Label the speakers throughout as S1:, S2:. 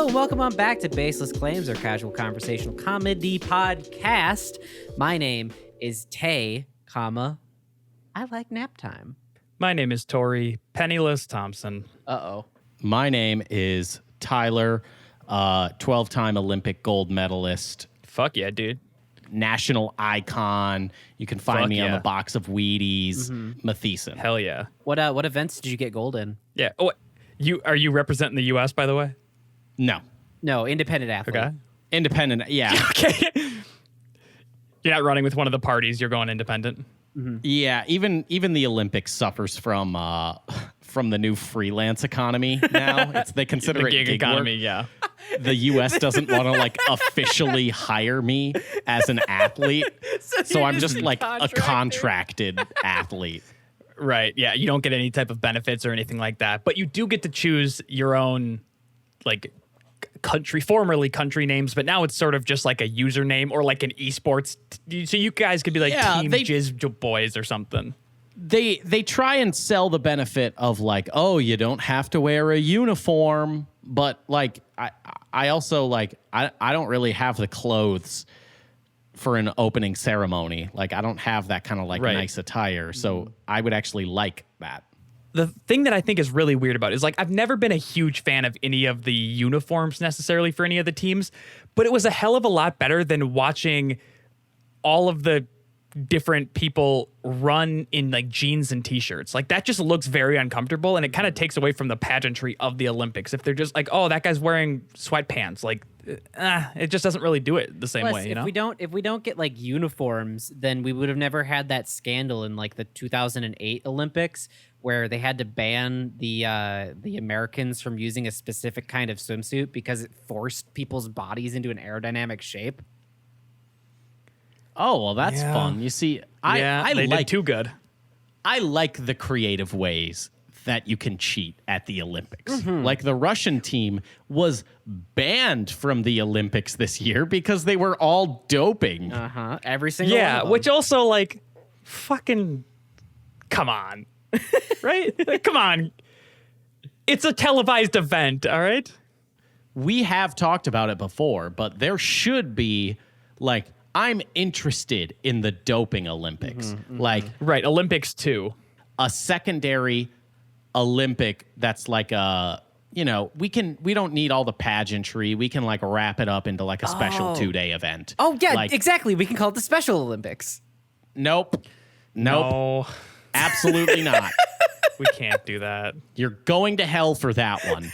S1: Hello and welcome on back to Baseless Claims, our casual conversational comedy podcast. My name is Tay, comma, I like nap time.
S2: My name is Tori Penniless Thompson.
S1: Uh-oh.
S3: My name is Tyler, 12-time Olympic gold medalist,
S2: Fuck yeah, dude.
S3: national icon. You can find
S2: Fuck
S3: me on
S2: yeah.
S3: the box of Wheaties, Matheson.
S2: Hell yeah.
S1: What events did you get gold in?
S2: Yeah. Oh, are you representing the U.S., by the way?
S3: No.
S1: No, independent athlete.
S2: Okay.
S3: Independent, yeah.
S2: Okay. You're not running with one of the parties. You're going independent.
S3: Yeah, even the Olympics suffers from the new freelance economy now. They consider
S2: The
S3: it
S2: gig
S3: gig
S2: economy,
S3: work.
S2: yeah.
S3: The U.S. doesn't want to officially hire me as an athlete, so I'm just a contracted athlete.
S2: Right. Yeah. You don't get any type of benefits or anything like that, but you do get to choose your own formerly country names, but now it's sort of just like a username or like an esports. So you guys could be like Team Jizz Boys or something.
S3: They try and sell the benefit of you don't have to wear a uniform, but I also I don't really have the clothes for an opening ceremony. I don't have that kind of nice attire, so I would actually like that.
S2: The thing that I think is really weird about it is I've never been a huge fan of any of the uniforms necessarily for any of the teams, but it was a hell of a lot better than watching all of the different people run in jeans and t-shirts. That just looks very uncomfortable, and it kind of takes away from the pageantry of the Olympics. If they're just oh, that guy's wearing sweatpants, it just doesn't really do it the same way, you know?
S1: If we don't get uniforms, then we would have never had that scandal in the 2008 Olympics where they had to ban the Americans from using a specific kind of swimsuit because it forced people's bodies into an aerodynamic shape.
S3: Oh, well, that's fun. You see, I
S2: did too good.
S3: I like the creative ways that you can cheat at the Olympics. The Russian team was banned from the Olympics this year because they were all doping.
S1: Every single one of them.
S2: Which also fucking come on. Right? Come on. It's a televised event, all right?
S3: We have talked about it before, but there should be I'm interested in the doping Olympics.
S2: Right, Olympics too.
S3: A secondary Olympic that's we don't need all the pageantry. We can wrap it up into a special 2-day event.
S1: Oh yeah, exactly. We can call it the Special Olympics.
S3: Nope.
S2: No.
S3: Absolutely not.
S2: We can't do that.
S3: You're going to hell for that one.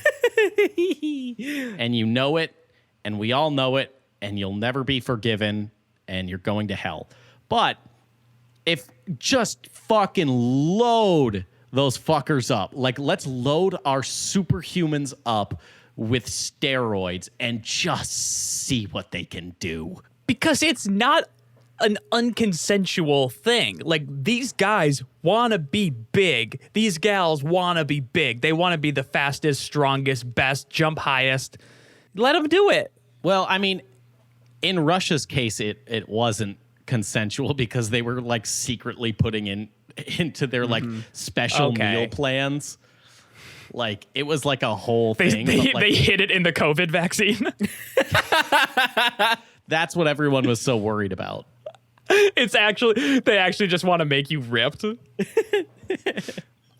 S3: And you know it, and we all know it, and you'll never be forgiven, and you're going to hell. But if just fucking load those fuckers up. Let's load our superhumans up with steroids and just see what they can do.
S2: Because it's not an unconsensual thing. These guys want to be big. These gals want to be big. They want to be the fastest, strongest, best, jump highest. Let them do it.
S3: Well, I mean, in Russia's case, it wasn't consensual because they were secretly putting into their special meal plans. It was a whole thing.
S2: They hid it in the COVID vaccine.
S3: That's what everyone was so worried about.
S2: They actually just want to make you ripped.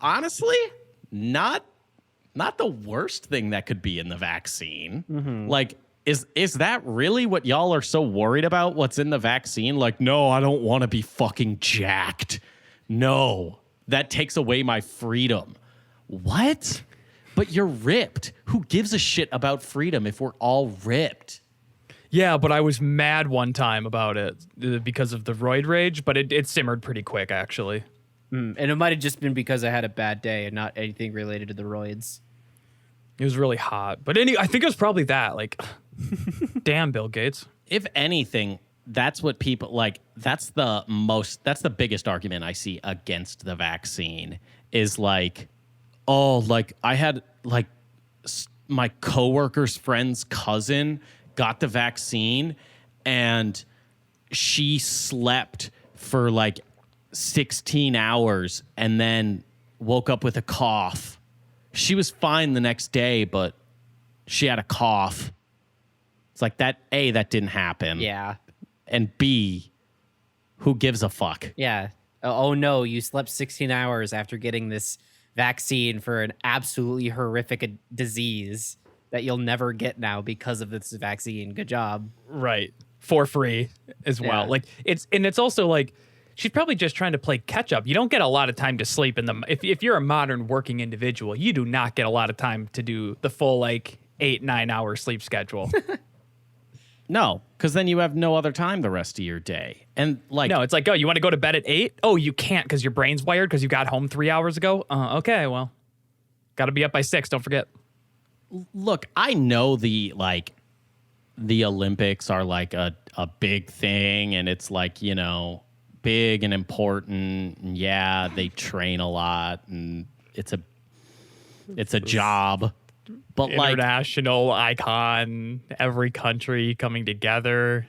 S3: Honestly, not the worst thing that could be in the vaccine. Is that really what y'all are so worried about? What's in the vaccine? No, I don't want to be fucking jacked. No, that takes away my freedom. What? But you're ripped. Who gives a shit about freedom if we're all ripped?
S2: Yeah, but I was mad one time about it because of the roid rage, but it simmered pretty quick, actually.
S1: And it might have just been because I had a bad day and not anything related to the roids.
S2: It was really hot. But I think it was probably that. Damn, Bill Gates.
S3: If anything, that's what people that's the biggest argument I see against the vaccine is I had my coworker's friend's cousin got the vaccine and she slept for 16 hours and then woke up with a cough. She was fine the next day, but she had a cough. It's like that didn't happen.
S1: Yeah.
S3: And B, who gives a fuck?
S1: Yeah. Oh no, you slept 16 hours after getting this vaccine for an absolutely horrific disease that you'll never get now because of this vaccine. Good job.
S2: Right. For free as well.
S1: Yeah.
S2: Like it's also like she's probably just trying to play catch up. You don't get a lot of time to sleep if you're a modern working individual, you do not get a lot of time to do the full like 8-9 hour sleep schedule.
S3: No, because then you have no other time the rest of your day. And like,
S2: no, it's like, oh, you want to go to bed at 8? Oh, you can't because your brain's wired because you got home 3 hours ago. Okay, well, got to be up by 6. Don't forget.
S3: look, I know the Olympics are like a big thing, and it's like, you know, big and important. And yeah, they train a lot, and it's a job. But like,
S2: international icon, every country coming together.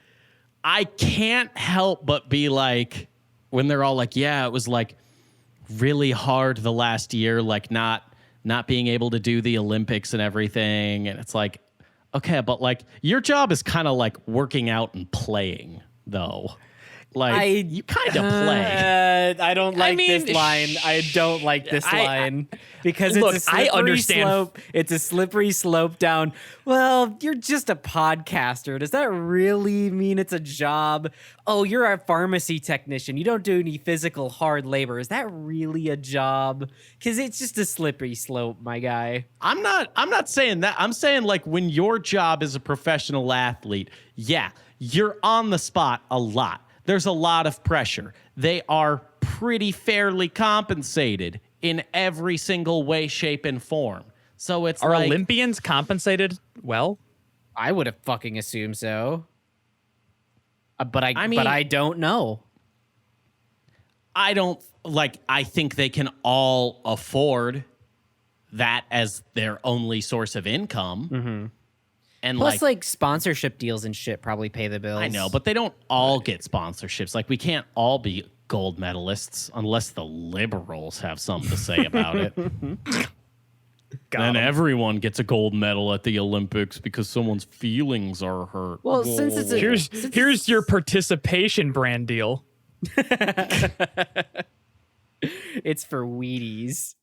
S3: I can't help but be like, when they're all like, yeah, it was like really hard the last year, like not being able to do the Olympics and everything. And it's like, okay, but like your job is kind of like working out and playing though. Like you kind of play.
S1: I don't like this line. I don't like this line because it's a slippery slope. It's a slippery slope down. Well, you're just a podcaster. Does that really mean it's a job? Oh, you're a pharmacy technician. You don't do any physical hard labor. Is that really a job? Because it's just a slippery slope, my guy.
S3: I'm not saying that. I'm saying like when your job is a professional athlete, yeah, you're on the spot a lot. There's a lot of pressure. They are pretty fairly compensated in every single way, shape, and form. So it's
S2: Are
S3: like,
S2: Olympians compensated well?
S1: I would have fucking assumed so. But I don't know.
S3: I think they can all afford that as their only source of income.
S1: Mm-hmm.
S3: And
S1: plus, like sponsorship deals and shit probably pay the bills.
S3: I know, but they don't all get sponsorships. Like we can't all be gold medalists unless the liberals have something to say about it. Then everyone gets a gold medal at the Olympics because someone's feelings are hurt.
S1: Well, since it's
S2: here's your participation brand deal.
S1: It's for Wheaties.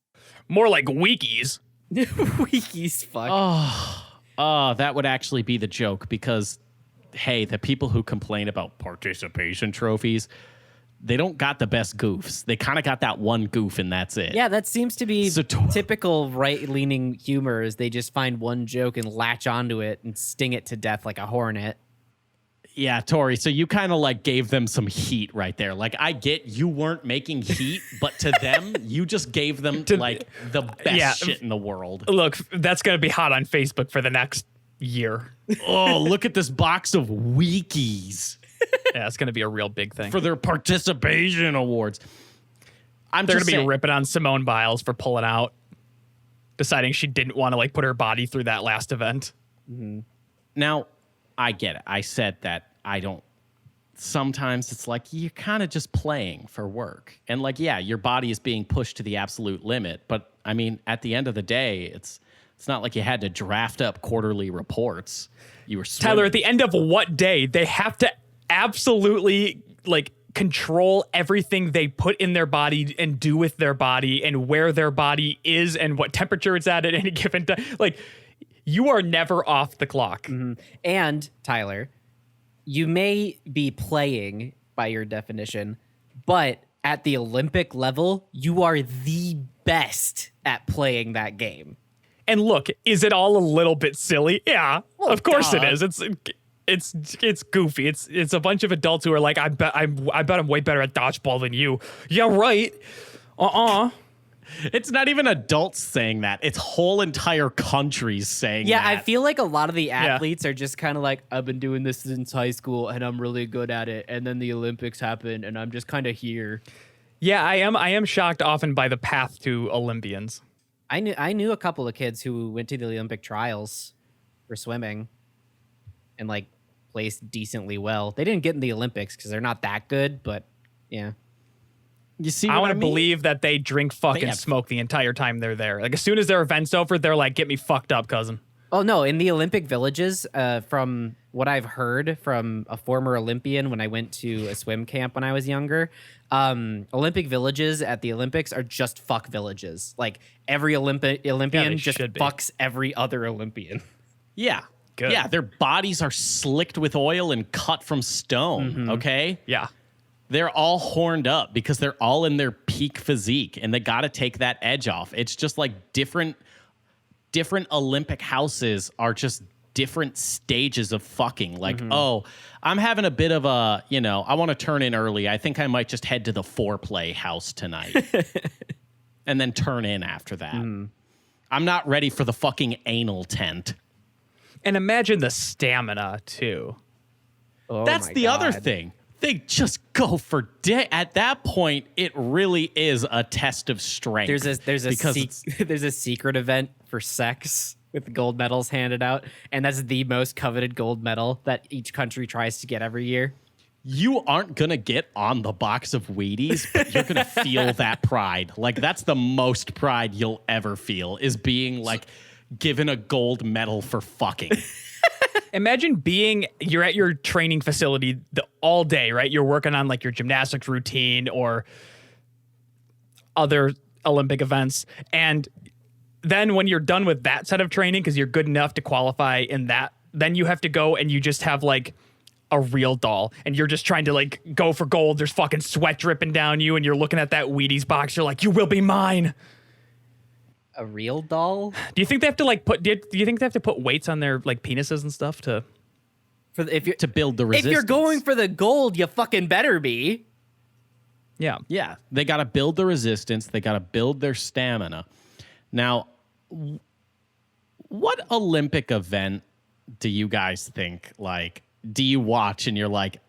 S2: More like Weekies.
S1: Weekies, fuck.
S3: Oh, that would actually be the joke because, hey, the people who complain about participation trophies, they don't got the best goofs. They kind of got that one goof and that's it.
S1: Yeah, that seems to be typical right-leaning humor is they just find one joke and latch onto it and sting it to death like a hornet.
S3: Yeah, Tori, so you kind of like gave them some heat right there. Like I get you weren't making heat, but to them, you just gave them like the best shit in the world.
S2: Look, that's going to be hot on Facebook for the next year.
S3: Oh, look at this box of Weekies.
S2: Yeah, it's going to be a real big thing.
S3: For their participation awards.
S2: They're going to be ripping on Simone Biles for pulling out, deciding she didn't want to like put her body through that last event.
S1: Mm-hmm.
S3: Now, I get it. I said that I don't. Sometimes it's like you're kind of just playing for work. And like, yeah, your body is being pushed to the absolute limit. But I mean, at the end of the day, it's not like you had to draft up quarterly reports. You were swimming.
S2: Tyler, at the end of what day? They have to absolutely like control everything they put in their body and do with their body and where their body is and what temperature it's at any given time. Like, you are never off the clock.
S1: Mm-hmm. And, Tyler, you may be playing by your definition, but at the Olympic level, you are the best at playing that game.
S2: And look, is it all a little bit silly? Yeah,
S1: well,
S2: of course it is. It's goofy. It's a bunch of adults who are like, I bet I'm way better at dodgeball than you. Yeah, right.
S3: It's not even adults saying that. It's whole entire countries saying that.
S1: Yeah, I feel like a lot of the athletes are just kind of like, I've been doing this since high school and I'm really good at it. And then the Olympics happen and I'm just kind of here.
S2: Yeah, I am shocked often by the path to Olympians.
S1: I knew a couple of kids who went to the Olympic trials for swimming and like placed decently well. They didn't get in the Olympics because they're not that good, but yeah.
S3: You see,
S2: I want to believe that they drink fucking smoke the entire time they're there. Like as soon as their event's over, they're like, "Get me fucked up, cousin."
S1: Oh no, in the Olympic villages, from what I've heard from a former Olympian when I went to a swim camp when I was younger, Olympic villages at the Olympics are just fuck villages. Like every Olympian just fucks every other Olympian.
S3: Yeah.
S2: Good.
S3: Yeah, their bodies are slicked with oil and cut from stone, okay?
S2: Yeah.
S3: They're all horned up because they're all in their peak physique, and they got to take that edge off. It's just like different Olympic houses are just different stages of fucking. Like, oh, I'm having a bit of a, I want to turn in early. I think I might just head to the foreplay house tonight and then turn in after that. I'm not ready for the fucking anal tent.
S2: And imagine the stamina, too.
S1: Oh
S3: That's
S1: my
S3: the
S1: God.
S3: other thing. They just go for day. At that point, it really is a test of strength.
S1: There's a secret event for sex with gold medals handed out, and that's the most coveted gold medal that each country tries to get every year.
S3: You aren't going to get on the box of Wheaties, but you're going to feel that pride. Like, that's the most pride you'll ever feel, is being, like, given a gold medal for fucking.
S2: Imagine you're at your training facility all day, right? You're working on like your gymnastics routine or other Olympic events. And then when you're done with that set of training, because you're good enough to qualify in that, then you have to go and you just have like a real doll and you're just trying to like go for gold. There's fucking sweat dripping down you and you're looking at that Wheaties box. You're like, you will be mine.
S1: A real doll?
S2: Do you think they have to like do you think they have to put weights on their like penises and stuff to
S3: to build the resistance?
S1: If you're going for the gold, you fucking better be.
S2: Yeah.
S3: Yeah, they got to build the resistance. They got to build their stamina. Now, what Olympic event do you guys think, like, do you watch and you're like,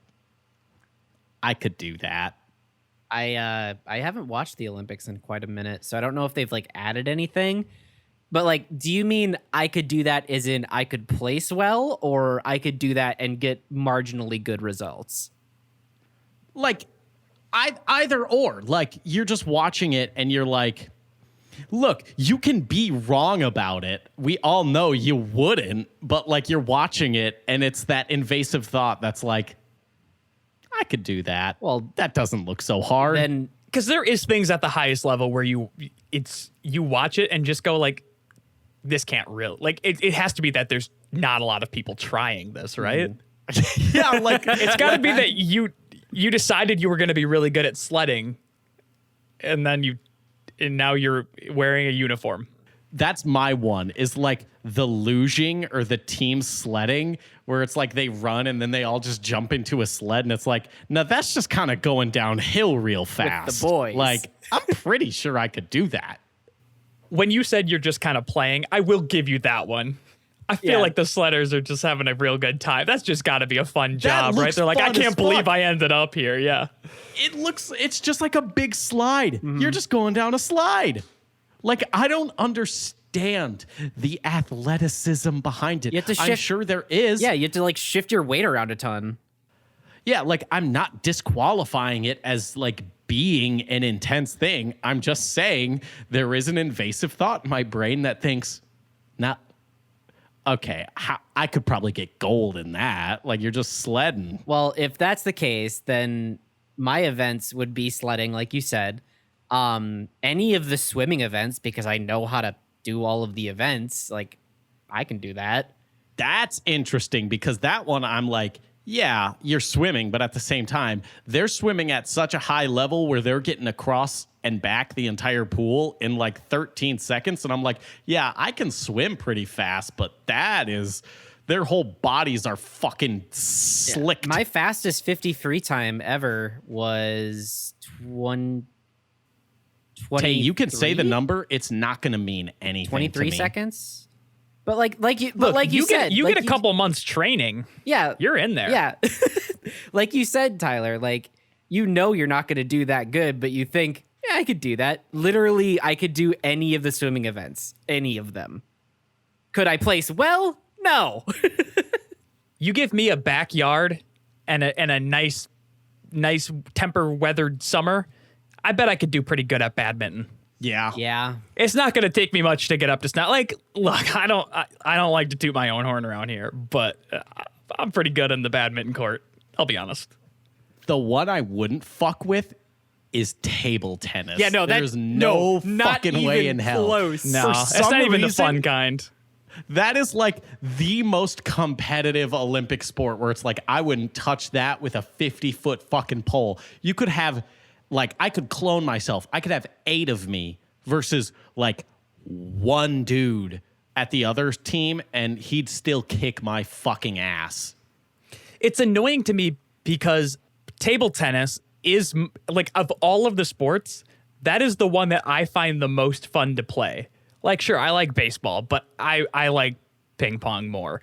S3: I could do that?
S1: I haven't watched the Olympics in quite a minute, so I don't know if they've like added anything. But like, do you mean I could do that as in I could place well, or I could do that and get marginally good results?
S3: Like, either or. Like, you're just watching it and you're like, look, you can be wrong about it. We all know you wouldn't, but like, you're watching it and it's that invasive thought that's like, I could do that. Well, that doesn't look so hard.
S1: Then,
S2: because there is things at the highest level where you watch it and just go like, this can't really, like, it has to be that there's not a lot of people trying this, right?
S3: Yeah, like,
S2: It's got to be that you decided you were going to be really good at sledding, and now you're wearing a uniform.
S3: That's my one, is like the luging or the team sledding, where it's like they run and then they all just jump into a sled, and it's like, no, that's just kind of going downhill real fast.
S1: With the boys.
S3: Like, I'm pretty sure I could do that.
S2: When you said you're just kind of playing, I will give you that one. I feel like the sledders are just having a real good time. That's just got to be a fun job, right? They're like, I can't believe I ended up here. Yeah.
S3: It's just like a big slide. Mm-hmm. You're just going down a slide. Like, I don't understand the athleticism behind it.
S1: You have to shift,
S3: I'm sure there is.
S1: Yeah, you have to like shift your weight around a ton.
S3: Yeah, like, I'm not disqualifying it as like being an intense thing. I'm just saying there is an invasive thought in my brain that thinks, not okay, I could probably get gold in that. Like, you're just sledding.
S1: Well, if that's the case, then my events would be sledding, like you said. Any of the swimming events, because I know how to do all of the events, like, I can do that.
S3: That's interesting, because that one I'm like, yeah, you're swimming, but at the same time, they're swimming at such a high level where they're getting across and back the entire pool in like 13 seconds. And I'm like, yeah, I can swim pretty fast, but that is, their whole bodies are fucking slicked.
S1: Yeah. My fastest 50 free time ever was 20.
S3: Tay, you can say the number. It's not going to mean anything.
S1: 23
S3: to me.
S1: seconds. But like you
S2: get
S1: said,
S2: a couple months training.
S1: Yeah,
S2: you're in there.
S1: Yeah, like you said, Tyler. Like, you know you're not going to do that good, but you think, yeah, I could do that. Literally, I could do any of the swimming events, any of them. Could I place well? No.
S2: You give me a backyard and a nice temper weathered summer, I bet I could do pretty good at badminton.
S3: Yeah.
S1: Yeah.
S2: It's not going to take me much to get up to snout. Like, look, I don't like to toot my own horn around here, but I'm pretty good in the badminton court. I'll be honest.
S3: The one I wouldn't fuck with is table tennis.
S1: Yeah, no,
S3: there's no
S1: not
S3: fucking way
S1: even
S3: in hell.
S1: close.
S2: No,
S3: For
S2: it's
S3: some
S2: not even the
S3: reason,
S2: fun kind.
S3: That is like the most competitive Olympic sport where it's like, I wouldn't touch that with a 50-foot fucking pole. You could have, like, I could clone myself. I could have 8 of me versus like one dude at the other team, and he'd still kick my fucking ass.
S2: It's annoying to me because table tennis is, like, of all of the sports, that is the one that I find the most fun to play. Like, sure, I like baseball, but I like ping pong more.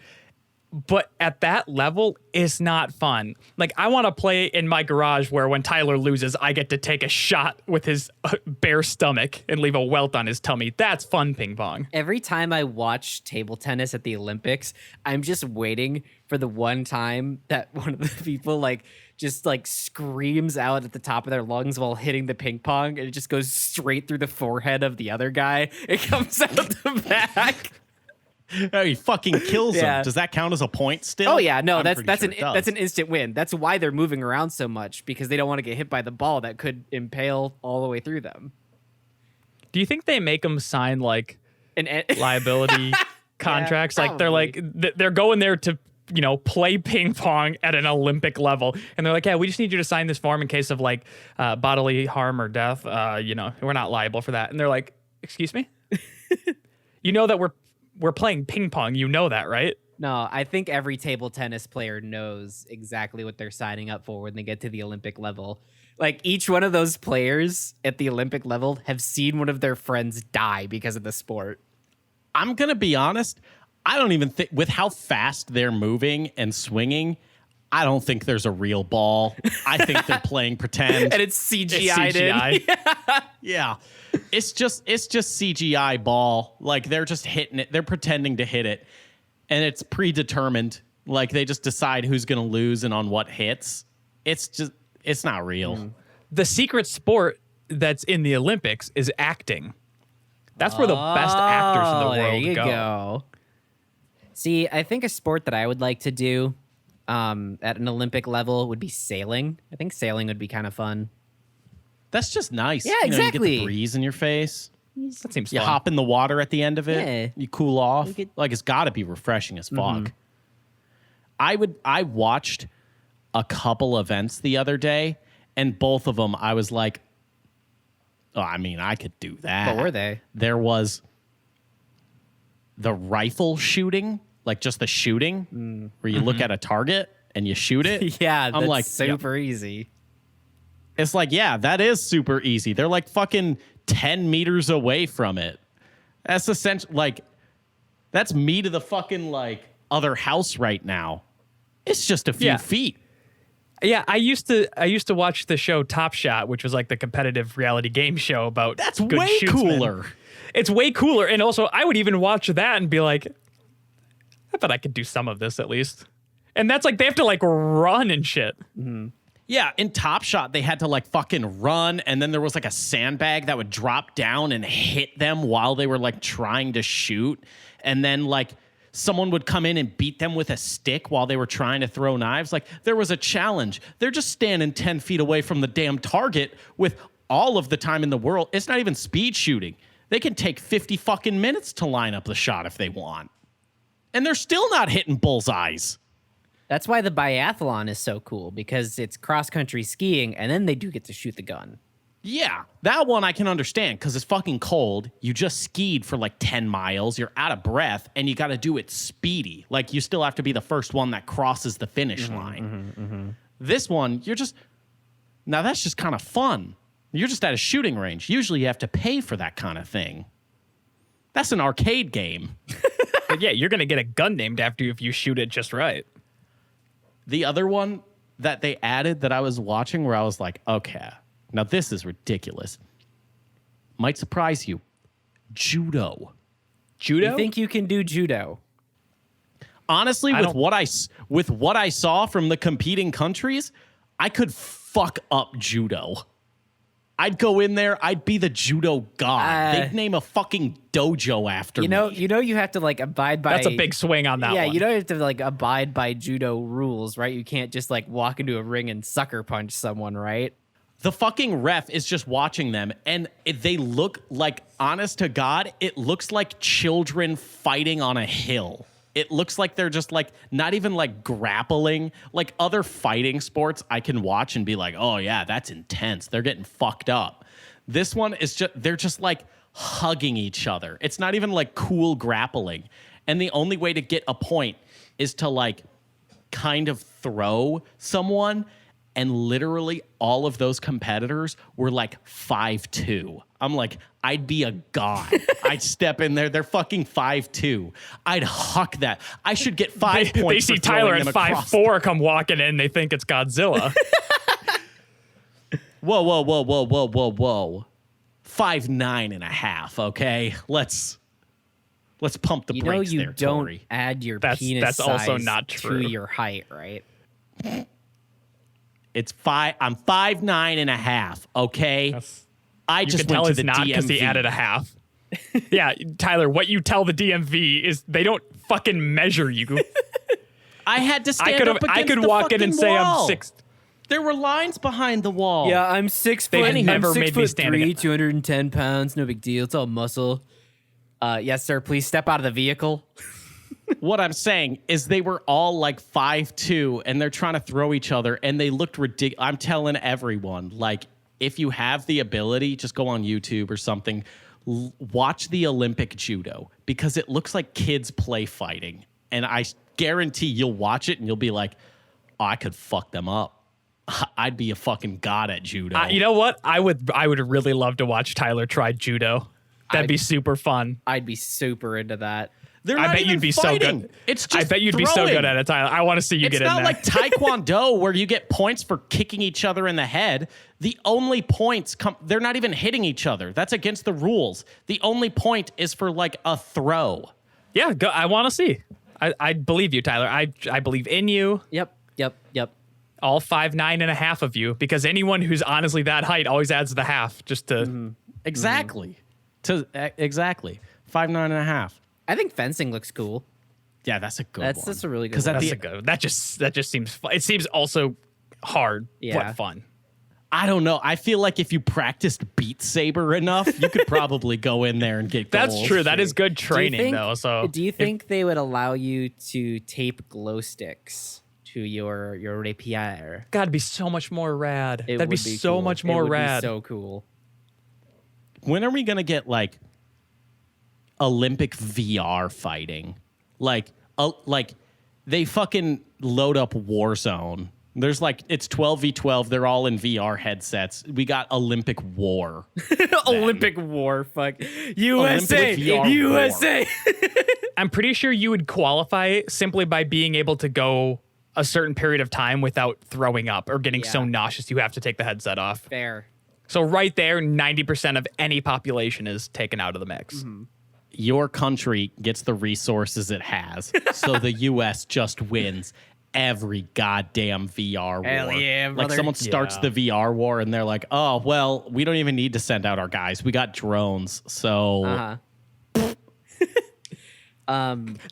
S2: But at that level, it's not fun. Like, I want to play in my garage where when Tyler loses, I get to take a shot with his bare stomach and leave a welt on his tummy. That's fun ping pong.
S1: Every time I watch table tennis at the Olympics, I'm just waiting for the one time that one of the people just screams out at the top of their lungs while hitting the ping pong, and it just goes straight through the forehead of the other guy. It comes out the back.
S3: Oh, he fucking kills
S1: Yeah.
S3: him. Does that count as a point still?
S1: Oh yeah, no,
S3: I'm
S1: that's
S3: pretty sure it does.
S1: that's an instant win. That's why they're moving around so much, because they don't want to get hit by the ball that could impale all the way through them.
S2: Do you think they make them sign, like,
S1: And
S2: liability contracts? Like, they're
S1: probably.
S2: like, they're going there to, play ping pong at an Olympic level. And they're like, yeah, we just need you to sign this form in case of, like, bodily harm or death. We're not liable for that. And they're like, excuse me? You know that we're playing ping pong. You know that, right?
S1: No, I think every table tennis player knows exactly what they're signing up for when they get to the Olympic level. Like, each one of those players at the Olympic level have seen one of their friends die because of the sport.
S3: I'm going to be honest. I don't even think, with how fast they're moving and swinging, I don't think there's a real ball. I think they're playing pretend.
S1: And it's CGI'd in.
S2: CGI.
S3: Yeah. It's just CGI ball. Like, they're just hitting it. They're pretending to hit it. And it's predetermined. Like, they just decide who's going to lose and on what hits. It's not real.
S2: The secret sport that's in the Olympics is acting. That's where the best actors in the world
S1: there you
S2: go.
S1: go. See, I think a sport that I would like to do at an Olympic level would be sailing. I think sailing would be kind of fun.
S3: That's just nice.
S1: Yeah,
S3: You get
S1: exactly.
S3: the breeze in your face.
S2: That seems
S3: You
S2: fun.
S3: hop in the water at the end of it.
S1: Yeah.
S3: You cool off.
S1: You could-
S3: Like, it's got to be refreshing as fuck. I watched a couple events the other day, and both of them I was like, oh, I mean, I could do that.
S1: What were they?
S3: There was the rifle shooting, like just the shooting, where you look at a target and you shoot it.
S1: Yeah,
S3: I'm
S1: that's
S3: like,
S1: super easy.
S3: it's like, yeah, that is super easy. They're like fucking 10 meters away from it. That's essentially like, that's me to the fucking like other house right now. It's just a few
S2: Yeah.
S3: feet.
S2: Yeah, I used to watch the show Top Shot, which was like the competitive reality game show about
S3: That's
S2: good
S3: way
S2: shootsmen.
S3: cooler.
S2: It's way cooler, and also I would even watch that and be like, I bet I could do some of this at least. And that's like they have to like run and shit.
S3: Yeah, in Top Shot, they had to like fucking run, and then there was like a sandbag that would drop down and hit them while they were like trying to shoot. And then like someone would come in and beat them with a stick while they were trying to throw knives. Like, there was a challenge. They're just standing 10 feet away from the damn target with all of the time in the world. It's not even speed shooting. They can take 50 fucking minutes to line up the shot if they want. And they're still not hitting bullseyes.
S1: That's why the biathlon is so cool, because it's cross-country skiing, and then they do get to shoot the gun.
S3: Yeah, that one I can understand because it's fucking cold. You just skied for like 10 miles. You're out of breath, and you got to do it speedy. Like, you still have to be the first one that crosses the finish line. This one, now that's just kind of fun. You're just at a shooting range. Usually you have to pay for that kind of thing. That's an arcade game.
S2: But yeah, you're gonna get a gun named after you if you shoot it just right.
S3: The other one that they added that I was watching where I was like, okay, now this is ridiculous. Might surprise you. Judo.
S2: Judo?
S1: You think you can do judo?
S3: Honestly, with what I saw from the competing countries, I could fuck up judo. I'd go in there. I'd be the judo god. They'd name a fucking dojo after me.
S1: You have to like abide by.
S2: That's a big swing on that one.
S1: Yeah, you don't have to like abide by judo rules, right? You can't just like walk into a ring and sucker punch someone, right?
S3: The fucking ref is just watching them, and they look like, honest to God, it looks like children fighting on a hill. It looks like they're just like not even like grappling. Like other fighting sports I can watch and be like, oh yeah, that's intense. They're getting fucked up. This one is just, they're just like hugging each other. It's not even like cool grappling. And the only way to get a point is to like kind of throw someone. And literally all of those competitors were like 5'2". I'm like, I'd be a god. I'd step in there. They're fucking 5'2". I'd huck that. I should get 5 points.
S2: They see Tyler at 5'4" come walking in. They think it's Godzilla.
S3: Whoa. 5'9.5". Okay, let's pump the brakes there,
S1: don't
S3: Tori.
S1: add your
S2: That's
S1: penis
S2: also
S1: size
S2: not true.
S1: to your height, right?
S3: It's 5. I'm 5'9.5". Okay, I just
S2: you can tell
S3: went to
S2: it's
S3: the
S2: not because he
S3: DMV.
S2: added a half. Yeah, Tyler, what you tell the DMV is they don't fucking measure you.
S3: I had to stand up against
S2: I could
S3: the
S2: walk in and
S3: fucking
S2: say
S3: wall.
S2: I'm 6.
S3: There were lines behind the wall.
S1: Yeah, I'm 6
S2: They
S1: foot.
S2: never
S1: I'm 6
S2: made me
S1: foot
S2: stand
S1: 3,
S2: again.
S1: 210 pounds. No big deal. It's all muscle. Yes, sir. Please step out of the vehicle.
S3: What I'm saying is they were all like 5'2", and they're trying to throw each other, and they looked ridiculous. I'm telling everyone, like, if you have the ability, just go on YouTube or something, watch the Olympic judo, because it looks like kids play fighting. And I guarantee you'll watch it and you'll be like, oh, I could fuck them up. I'd be a fucking god at judo.
S2: You know what? I would really love to watch Tyler try judo. That'd be super fun.
S1: I'd be super into that.
S3: They're
S2: I
S3: not
S2: bet
S3: even
S2: you'd be
S3: fighting.
S2: so good.
S3: It's just
S2: I bet you'd be so
S3: throwing.
S2: good at it, Tyler. I want to see you get in there.
S3: It's not like Taekwondo where you get points for kicking each other in the head. The only points they're not even hitting each other. That's against the rules. The only point is for like a throw.
S2: Yeah, go, I want to see. I believe you, Tyler. I believe in you.
S1: Yep.
S2: All 5'9.5" of you, because anyone who's honestly that height always adds the half just to.
S3: Exactly. Exactly. 5'9.5".
S1: I think fencing looks cool.
S3: Yeah, that's a good one.
S1: That's a really good
S3: 'Cause
S1: one.
S3: at
S2: That's
S3: the-
S2: a good. That just seems fun. It seems also hard,
S1: Yeah.
S2: but fun.
S3: I don't know. I feel like if you practiced Beat Saber enough, you could probably go in there and get
S2: That's
S3: goals.
S2: true. That is good
S1: Do you
S2: training,
S1: think-
S2: though. So
S1: do you think they would allow you to tape glow sticks to your rapier?
S2: God, it'd be so much more rad.
S1: It
S2: That'd be
S1: would
S2: so
S1: cool.
S2: much
S1: It
S2: more
S1: would be
S2: rad.
S1: so cool.
S3: When are we going to get like Olympic VR fighting? Like they fucking load up Warzone. There's like, it's 12v12. They're all in VR headsets. We got Olympic War.
S1: Olympic war, fuck. USA,
S3: Olympic VR
S1: USA.
S2: I'm pretty sure you would qualify simply by being able to go a certain period of time without throwing up or getting so
S1: Yeah.
S2: nauseous you have to take the headset off.
S1: Fair.
S2: So right there, 90% of any population is taken out of the mix.
S1: Mm-hmm.
S3: Your country gets the resources it has. So the US just wins every goddamn VR war.
S1: Hell yeah,
S3: like
S1: brother.
S3: someone starts
S2: Yeah.
S3: the VR war and they're like, oh, well, we don't even need to send out our guys. We got drones. So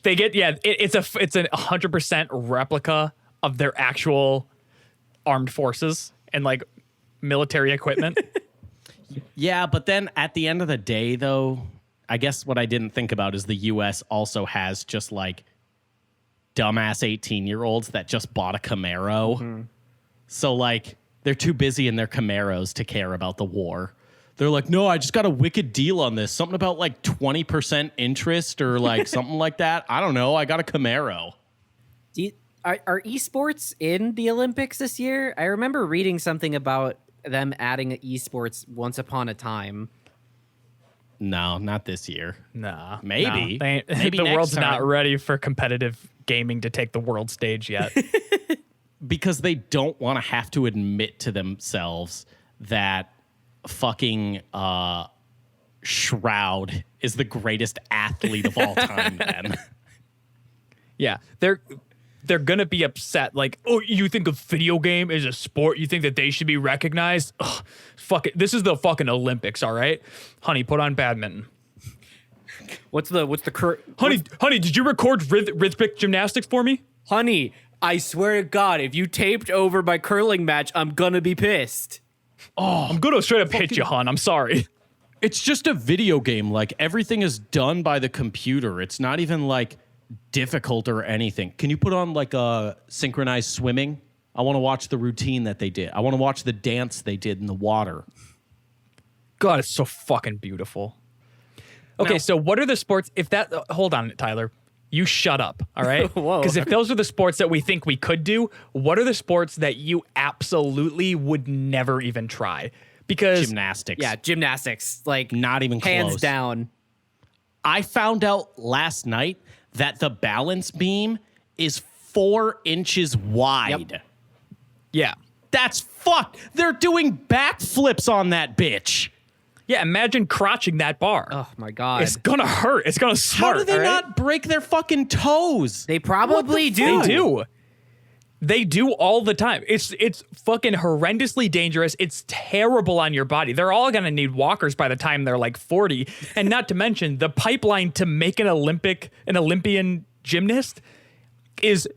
S2: They get it's a 100% replica of their actual armed forces and like military equipment.
S3: yeah, but then at the end of the day, though, I guess what I didn't think about is the US also has just like dumbass 18-year-olds that just bought a Camaro.
S1: Mm-hmm.
S3: So like they're too busy in their Camaros to care about the war. They're like, no, I just got a wicked deal on this. Something about like 20% interest or like something like that. I don't know. I got a Camaro.
S1: Are esports in the Olympics this year? I remember reading something about them adding esports once upon a time.
S3: No, not this year.
S2: Nah,
S3: Maybe.
S2: Maybe
S3: Maybe
S2: the
S3: next
S2: world's not
S3: time.
S2: ready for competitive gaming to take the world stage yet.
S3: Because they don't want to have to admit to themselves that fucking Shroud is the greatest athlete of all time then.
S2: Yeah, they're they're going to be upset. Like, oh, you think a video game is a sport? You think that they should be recognized? Ugh, fuck it. This is the fucking Olympics, all right? Honey, put on badminton.
S1: What's the
S2: Honey, did you record rhythmic gymnastics for me?
S1: Honey, I swear to God, if you taped over my curling match, I'm gonna be pissed.
S2: Oh, I'm gonna straight up hit you, hon. I'm sorry.
S3: It's just a video game. Like, everything is done by the computer. It's not even like difficult or anything. Can you put on like a synchronized swimming? I want to watch the routine that they did. I want to watch the dance they did in the water.
S2: God, it's so fucking beautiful. Okay,
S3: Now-
S2: so what are the sports? If that, hold on, Tyler. You shut up, all right?
S1: Whoa.
S2: Because if those are the sports that we think we could do, what are the sports that you absolutely would never even try? Because
S3: Gymnastics.
S1: Yeah, gymnastics, like
S3: Not even
S1: hands
S3: close.
S1: down.
S3: I found out last night that the balance beam is 4 inches wide.
S2: yeah,
S3: That's fucked. They're doing backflips on that bitch.
S2: yeah. Imagine crotching that bar.
S1: Oh my God,
S2: It's gonna hurt. It's gonna smart.
S3: How do they
S2: all right?
S3: not break their fucking toes?
S1: they probably do.
S2: They do. They do all the time. It's fucking horrendously dangerous. It's terrible on your body. They're all going to need walkers by the time they're like 40. And not to mention the pipeline to make an Olympian gymnast is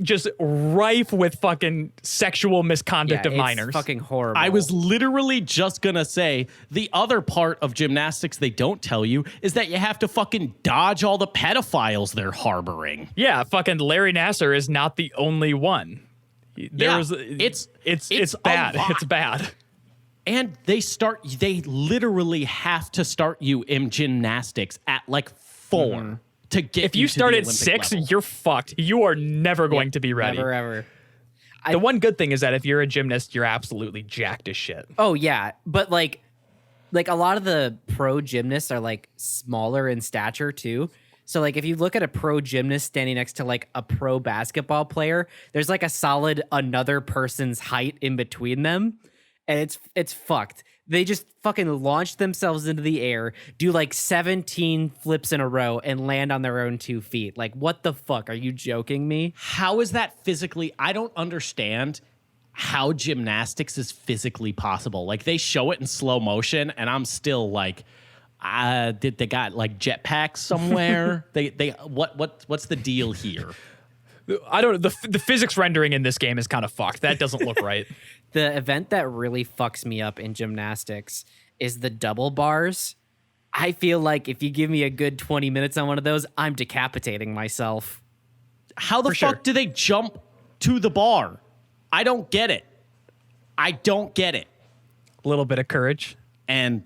S2: just rife with fucking sexual misconduct
S1: Yeah,
S2: of
S1: it's
S2: minors.
S1: fucking horrible.
S3: I was literally just gonna say the other part of gymnastics they don't tell you is that you have to fucking dodge all the pedophiles they're harboring.
S2: Yeah, fucking Larry Nassar is not the only one. There's
S3: it's
S2: it's
S3: a
S2: bad.
S3: lot.
S2: It's bad.
S3: And they literally have to start you in gymnastics at like 4 to get
S2: If you
S3: to
S2: start
S3: the
S2: at
S3: Olympic
S2: 6,
S3: level.
S2: you're fucked. You are never going to be ready.
S1: never ever.
S2: The one good thing is that if you're a gymnast, you're absolutely jacked as shit.
S1: Oh yeah, but like a lot of the pro gymnasts are like smaller in stature too. So like if you look at a pro gymnast standing next to like a pro basketball player, there's like a solid another person's height in between them, and it's fucked. They just fucking launch themselves into the air, do like 17 flips in a row, and land on their own 2 feet. Like, what the fuck? Are you joking me?
S3: How is that physically? I don't understand how gymnastics is physically possible. Like, they show it in slow motion, and I'm still like, did they got like jetpacks somewhere? What's the deal here?
S2: I don't. The physics rendering in this game is kind of fucked. That doesn't look right.
S1: The event that really fucks me up in gymnastics is the double bars. I feel like if you give me a good 20 minutes on one of those, I'm decapitating myself.
S3: How the
S2: For
S3: fuck
S2: sure.
S3: do they jump to the bar? I don't get it. I don't get it.
S2: A little bit of courage.
S3: And,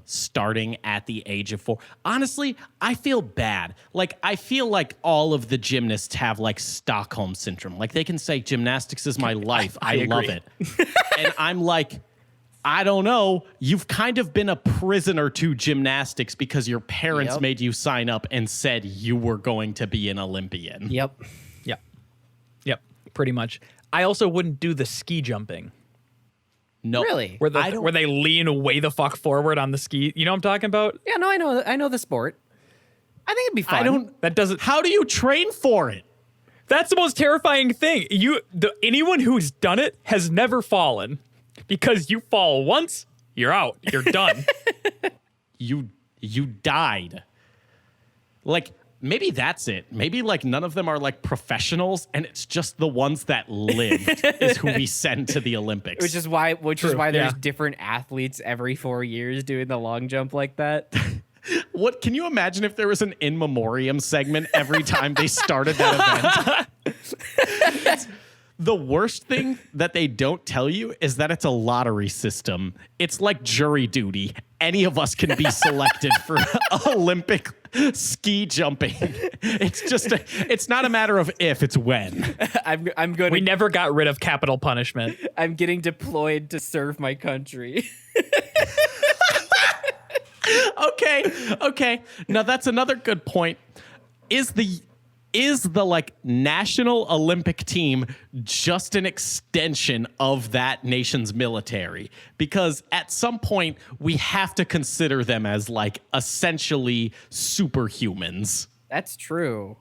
S3: starting at the age of 4. Honestly, I feel bad. Like, I feel like all of the gymnasts have, like, Stockholm syndrome. Like, they can say, gymnastics is my life. I love
S2: agree.
S3: it. And I'm like, I don't know. You've kind of been a prisoner to gymnastics because your parents
S1: Yep.
S3: made you sign up and said you were going to be an Olympian.
S1: Yep.
S2: Yep. Pretty much. I also wouldn't do the ski jumping.
S3: No.
S1: Really?
S2: Where they lean way the fuck forward on the ski. You know what I'm talking about?
S1: Yeah, no, I know the sport. I think it'd be fun.
S2: That doesn't.
S3: How do you train for it?
S2: That's the most terrifying thing. Anyone who's done it has never fallen, because you fall once, you're out. You're done.
S3: You died. Like, maybe that's it. Maybe like none of them are like professionals, and it's just the ones that lived is who we send to the Olympics.
S1: Which is why there's
S2: yeah.
S1: different athletes every 4 years doing the long jump like that.
S3: What can you imagine if there was an in memoriam segment every time they started that event? The worst thing that they don't tell you is that it's a lottery system. It's like jury duty. Any of us can be selected for Olympic ski jumping. It's not a matter of if, it's when.
S1: I'm going.
S2: We never got rid of capital punishment.
S1: I'm getting deployed to serve my country.
S3: Okay. Now that's another good point. Is the like national Olympic team just an extension of that nation's military? Because at some point we have to consider them as like essentially superhumans.
S1: That's true.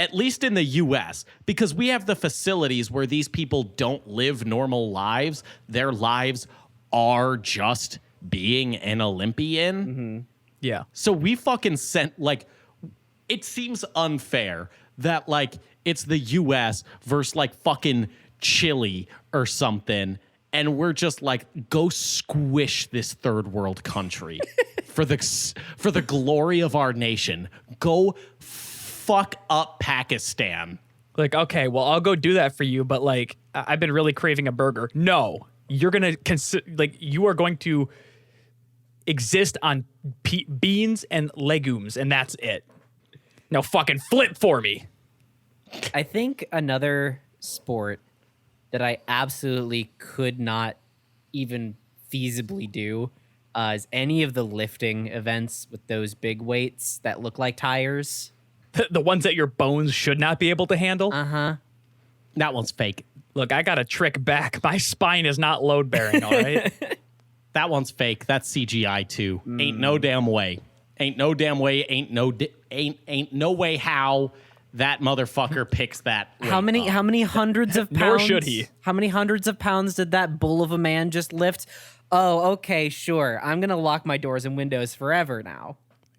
S3: at least in the US, because we have the facilities where these people don't live normal lives. Their lives are just being an Olympian.
S1: Mm-hmm.
S2: Yeah.
S3: So we fucking sent, like, it seems unfair that, like, it's the US versus, like, fucking Chile or something. And we're just like, go squish this third world country for the glory of our nation. Go fuck up Pakistan.
S2: Like, okay, well, I'll go do that for you, but like, I've been really craving a burger. No, you're gonna you are going to exist on beans and legumes, and that's it. Now, fucking flip for me.
S1: I think another sport that I absolutely could not even feasibly do is any of the lifting events with those big weights that look like tires.
S2: The ones that your bones should not be able to handle.
S1: Uh-huh.
S3: That one's fake.
S2: Look, I got a trick back. My spine is not load bearing, all right?
S3: That one's fake. That's CGI too. Ain't no damn way. Ain't no damn way. Ain't no way how that motherfucker picks that.
S1: How many hundreds of pounds?
S2: Nor should he.
S1: How many hundreds of pounds did that bull of a man just lift? Oh, okay, sure. I'm gonna lock my doors and windows forever now.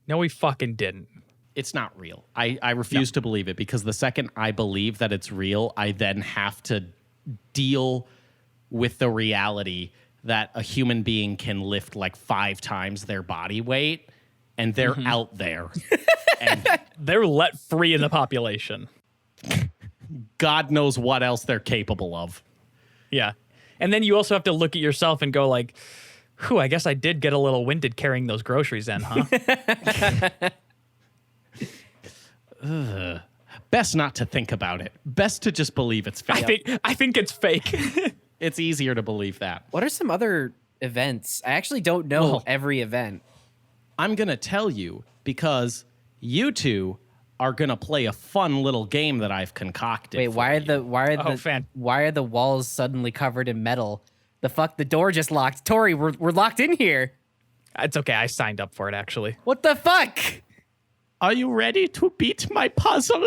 S2: No, he fucking didn't.
S3: It's not real. I refuse to believe it, because the second I believe that it's real, I then have to deal with the reality that a human being can lift like 5 times their body weight, and they're out there. And
S2: They're let free in the population.
S3: God knows what else they're capable of.
S2: Yeah. And then you also have to look at yourself and go like, whew, I guess I did get a little winded carrying those groceries in, huh?
S3: Best not to think about it. Best to just believe it's fake.
S2: I think it's fake.
S3: It's easier to believe that.
S1: What are some other events? I actually don't know every event.
S3: I'm going to tell you, because you two are going to play a fun little game that I've concocted.
S1: Wait, why are the walls suddenly covered in metal? The fuck, the door just locked. Tori, we're locked in here.
S2: It's okay. I signed up for it, actually.
S1: What the fuck?
S3: Are you ready to beat my puzzle?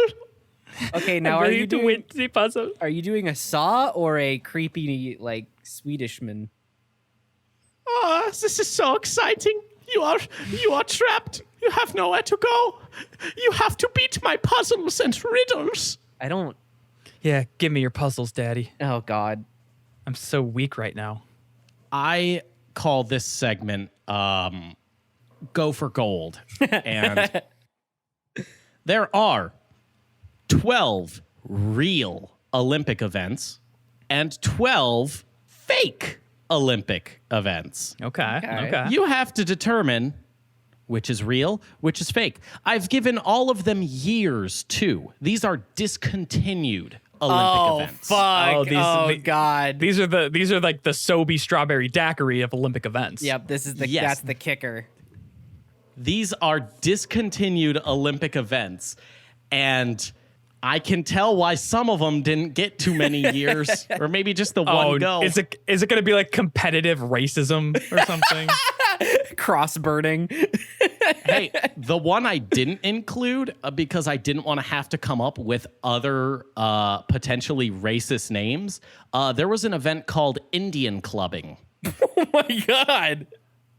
S1: Okay, now
S2: I'm ready to win the puzzle.
S1: Are you doing a saw or a creepy like Swedishman?
S3: Oh, this is so exciting. You are trapped. You have nowhere to go. You have to beat my puzzles and riddles.
S1: I don't.
S2: Yeah, give me your puzzles, Daddy.
S1: Oh God,
S2: I'm so weak right now.
S3: I call this segment Go for Gold. And there are 12 real Olympic events and 12 fake Olympic events.
S2: Okay.
S3: You have to determine which is real, which is fake. I've given all of them years, too. These are discontinued Olympic events.
S1: Fuck. God.
S2: These are like the Sobe strawberry daiquiri of Olympic events.
S1: Yep, this is that's the kicker.
S3: These are discontinued Olympic events, and I can tell why some of them didn't get too many years, or maybe just the one go.
S2: Is it going to be like competitive racism or something?
S1: Cross burning.
S3: Hey, the one I didn't include because I didn't want to have to come up with other potentially racist names. There was an event called Indian clubbing.
S1: Oh my God.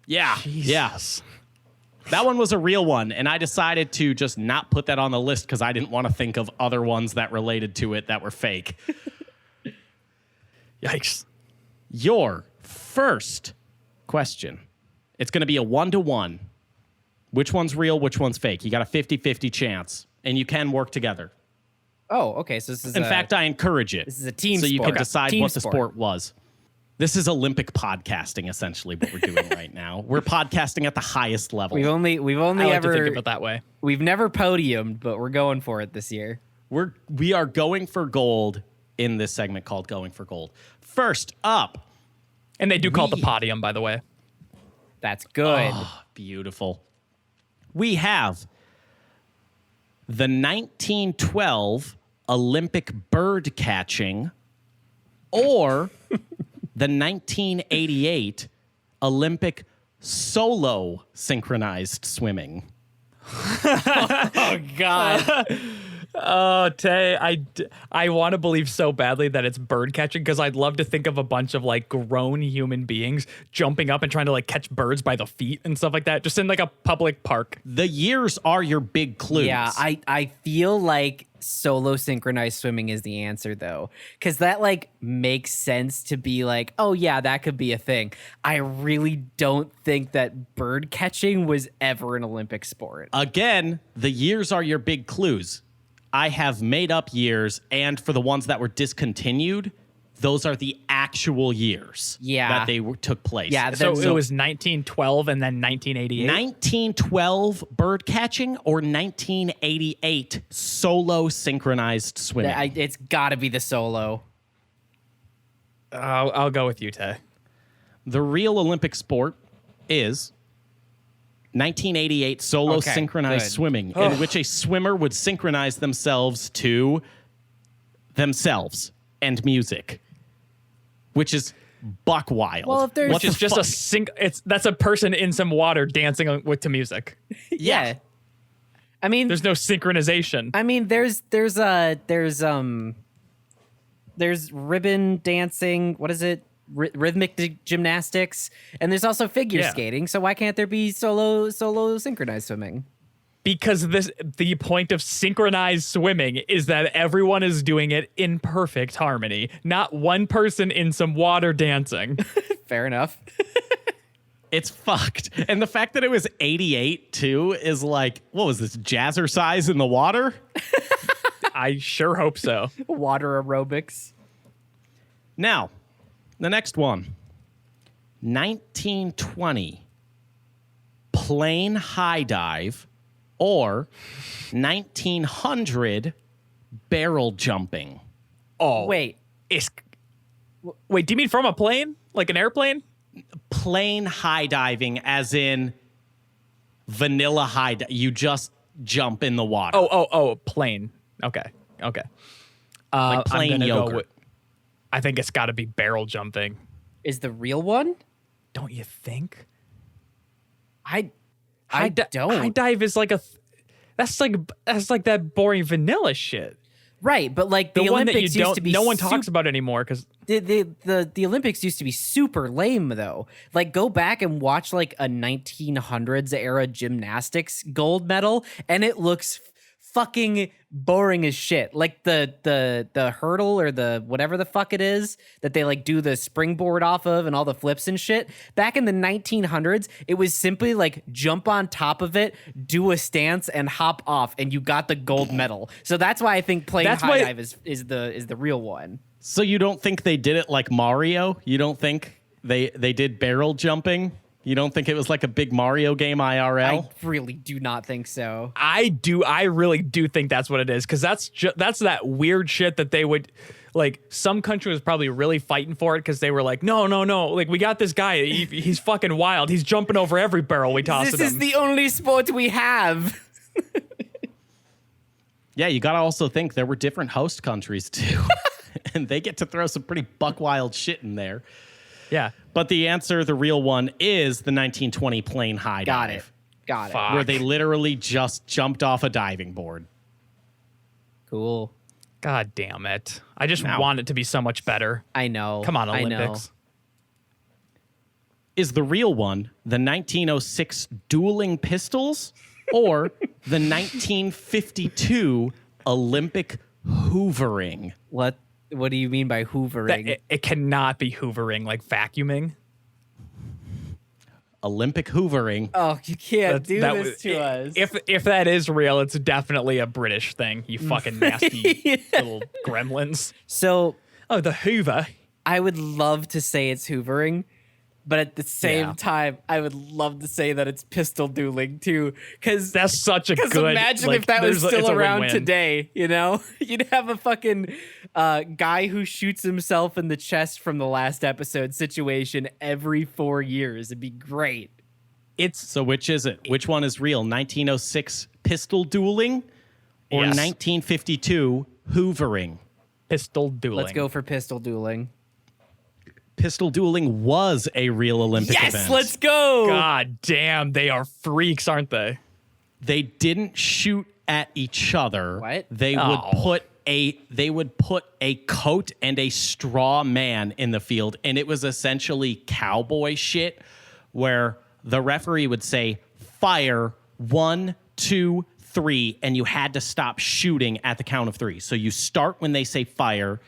S3: Yeah.
S2: Jesus.
S3: Yes. That one was a real one, and I decided to just not put that on the list because I didn't want to think of other ones that related to it that were fake.
S2: Yikes.
S3: Your first question. It's going to be a 1-to-1. Which one's real, which one's fake? You got a 50-50 chance, and you can work together.
S1: Oh, okay. So this is
S3: In fact, I encourage it.
S1: This is a team
S3: so you
S1: sport.
S3: can decide
S1: Team
S3: what the
S1: sport.
S3: sport was. This is Olympic podcasting, essentially, what we're doing right now. We're podcasting at the highest level.
S1: We've only
S2: I like
S1: ever
S2: to think of it that way.
S1: we've never podiumed, but we're going for it this year.
S3: We are going for gold in this segment called Going for Gold. First up.
S2: And they do call it the podium, by the way.
S1: That's good.
S3: Oh, beautiful. We have the 1912 Olympic bird catching or the 1988 Olympic solo synchronized swimming.
S1: Oh God.
S2: Oh, Tay, I want to believe so badly that it's bird catching because I'd love to think of a bunch of like grown human beings jumping up and trying to like catch birds by the feet and stuff like that, just in like a public park.
S3: The years are your big clues.
S1: Yeah, I feel like solo synchronized swimming is the answer though, because that like makes sense to be like, oh yeah, that could be a thing. I really don't think that bird catching was ever an Olympic sport.
S3: Again, the years are your big clues. I have made up years, and for the ones that were discontinued, those are the actual years that they took place.
S1: Yeah,
S2: So it was 1912 and then 1988.
S3: 1912 bird catching or 1988 solo synchronized swimming.
S1: It's got to be the solo.
S2: I'll go with you, Tay.
S3: The real Olympic sport is 1988 solo
S1: Okay,
S3: synchronized
S1: good.
S3: swimming, in which a swimmer would synchronize themselves to themselves and music, which is buck wild.
S1: Well, if there's-
S3: What
S2: Which is
S3: the
S2: just
S3: fuck?
S2: that's a person in some water dancing to music.
S1: Yeah. I mean,
S2: There's no synchronization.
S1: there's ribbon dancing. What is it? Rhythmic gymnastics, and there's also figure
S2: Yeah.
S1: skating. So why can't there be solo synchronized swimming?
S2: Because the point of synchronized swimming is that everyone is doing it in perfect harmony, not one person in some water dancing.
S1: Fair enough.
S3: It's fucked. And the fact that it was 88 too is like, what was this, jazzercise in the water?
S2: I sure hope so.
S1: Water aerobics.
S3: Now, the next one. 1920 plain high dive or 1900 barrel jumping.
S2: Oh,
S1: Wait,
S2: wait, do you mean from a plane? Like an airplane?
S3: Plain high diving as in vanilla you just jump in the water.
S2: Oh, plane. Okay.
S3: Like
S2: I'm
S3: plain
S2: gonna go
S3: yogurt.
S2: with- I think it's got to be barrel jumping.
S1: is the real one?
S2: Don't you think?
S1: I
S2: High
S1: don't.
S2: dive is like that's like that boring vanilla shit.
S1: Right, but like the,
S2: The one that you
S1: Olympics used
S2: don't,
S1: to be
S2: no one talks about anymore because
S1: the Olympics used to be super lame though. Like go back and watch like a 1900s era gymnastics gold medal and it looks fucking boring as shit. Like the hurdle or the whatever the fuck it is that they like do the springboard off of and all the flips and shit. Back in the 1900s, it was simply like jump on top of it, do a stance and hop off and you got the gold medal. So that's why I think playing
S2: That's
S1: high
S2: why-
S1: dive is the real one.
S3: So you don't think they did it like Mario? You don't think they did barrel jumping? You don't think it was like a big Mario game IRL?
S1: I really do not think so.
S2: I really do think that's what it is because that's that weird shit that they would like. Some country was probably really fighting for it because they were like, no, like we got this guy. He's fucking wild. He's jumping over every barrel we toss
S1: This
S2: at him.
S1: is the only sport we have.
S3: Yeah, you got to also think there were different host countries too. And they get to throw some pretty buck wild shit in there.
S2: Yeah.
S3: But the answer, the real one, is the 1920 plain high
S1: Got
S3: dive.
S1: it.
S2: Fuck.
S3: Where they literally just jumped off a diving board.
S1: Cool.
S2: God damn it. I just
S3: Now-
S2: want it to be so much better.
S1: I know.
S2: Come on,
S1: I know.
S2: Olympics.
S3: Is the real one the 1906 dueling pistols or the 1952 Olympic hoovering?
S1: What do you mean by hoovering?
S2: It cannot be hoovering, like vacuuming.
S3: Olympic hoovering.
S1: Oh, you can't do
S2: That
S1: this
S2: was-
S1: to us.
S2: If that is real, it's definitely a British thing. You fucking nasty little gremlins.
S1: So
S2: Oh, the Hoover.
S1: I would love to say it's hoovering, but at the same
S2: Yeah.
S1: time, I would love to say that it's pistol dueling too. Because
S2: That's such a good.
S1: imagine
S2: like,
S1: if that was
S2: there's a- it's
S1: still
S2: a
S1: around
S2: win-win.
S1: today, you know? You'd have a fucking guy who shoots himself in the chest from the last episode situation every 4 years. It'd be great.
S2: It's
S3: So which is it? Which one is real? 1906 pistol dueling or
S2: Yes.
S3: 1952 hoovering?
S2: pistol dueling.
S1: Let's go for pistol dueling.
S3: Pistol dueling was a real Olympic
S1: Yes,
S3: event.
S1: let's go.
S2: God damn, they are freaks, aren't they?
S3: They didn't shoot at each other,
S1: What?
S3: they would put a coat and a straw man in the field, and it was essentially cowboy shit where the referee would say fire 1, 2, 3, and you had to stop shooting at the count of 3. So you start when they say fire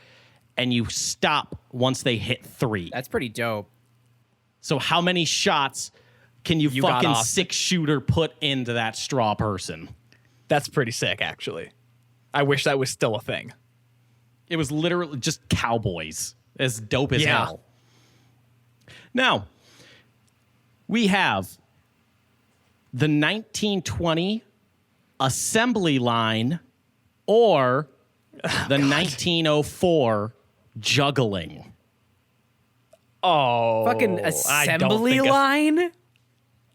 S3: and you stop once they hit 3.
S1: That's pretty dope.
S3: So how many shots can you
S2: got
S3: fucking
S2: off.
S3: 6-shooter put into that straw person?
S2: That's pretty sick, actually. I wish that was still a thing.
S3: It was literally just cowboys. As dope as
S2: Yeah.
S3: hell. Now, we have the 1920 assembly line or the 1904 juggling.
S2: Oh,
S1: Fucking
S2: I don't
S1: assembly
S2: think
S1: line?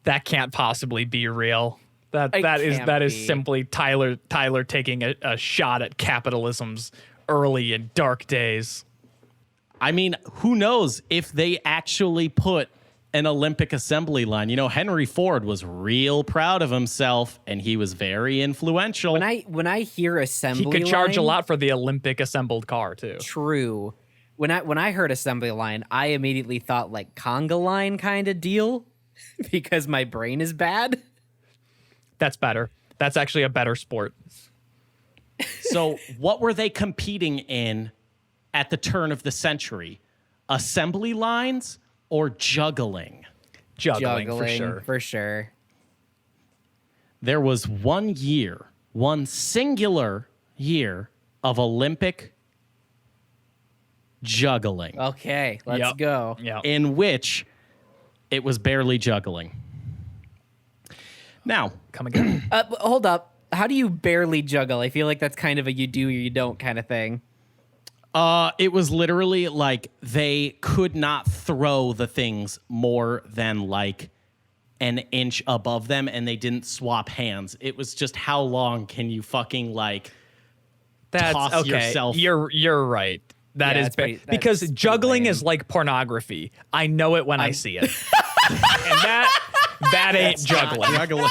S2: that can't possibly be real. That
S1: can't
S2: is
S1: be.
S2: simply Tyler taking a shot at capitalism's early and dark days.
S3: I mean, who knows if they actually put an Olympic assembly line. You know, Henry Ford was real proud of himself, and he was very influential.
S1: When I hear
S2: He
S1: assembly
S2: could charge a
S1: line,
S2: lot for the Olympic assembled car too.
S1: True. When I heard assembly line, I immediately thought like conga line kind of deal because my brain is bad.
S2: That's better. That's actually a better sport.
S3: So what were they competing in at the turn of the century? Assembly lines or juggling?
S2: Juggling for sure.
S1: For sure.
S3: There was one singular year of Olympic juggling
S1: Okay, let's
S2: Yep.
S1: go.
S2: Yeah.
S3: in which it was barely juggling. Now,
S2: Come again.
S1: Hold up. How do you barely juggle? I feel like that's kind of a you do or you don't kind of thing.
S3: it was literally like they could not throw the things more than like an inch above them, and they didn't swap hands. It was just how long can you fucking like
S2: That's
S3: toss
S2: okay.
S3: yourself?
S2: You're right. That
S1: Yeah,
S2: is
S1: that's pretty-
S2: because
S1: that's pretty
S2: juggling
S1: lame.
S2: is like pornography. I know it when I see it, and that ain't juggling.
S3: Juggling.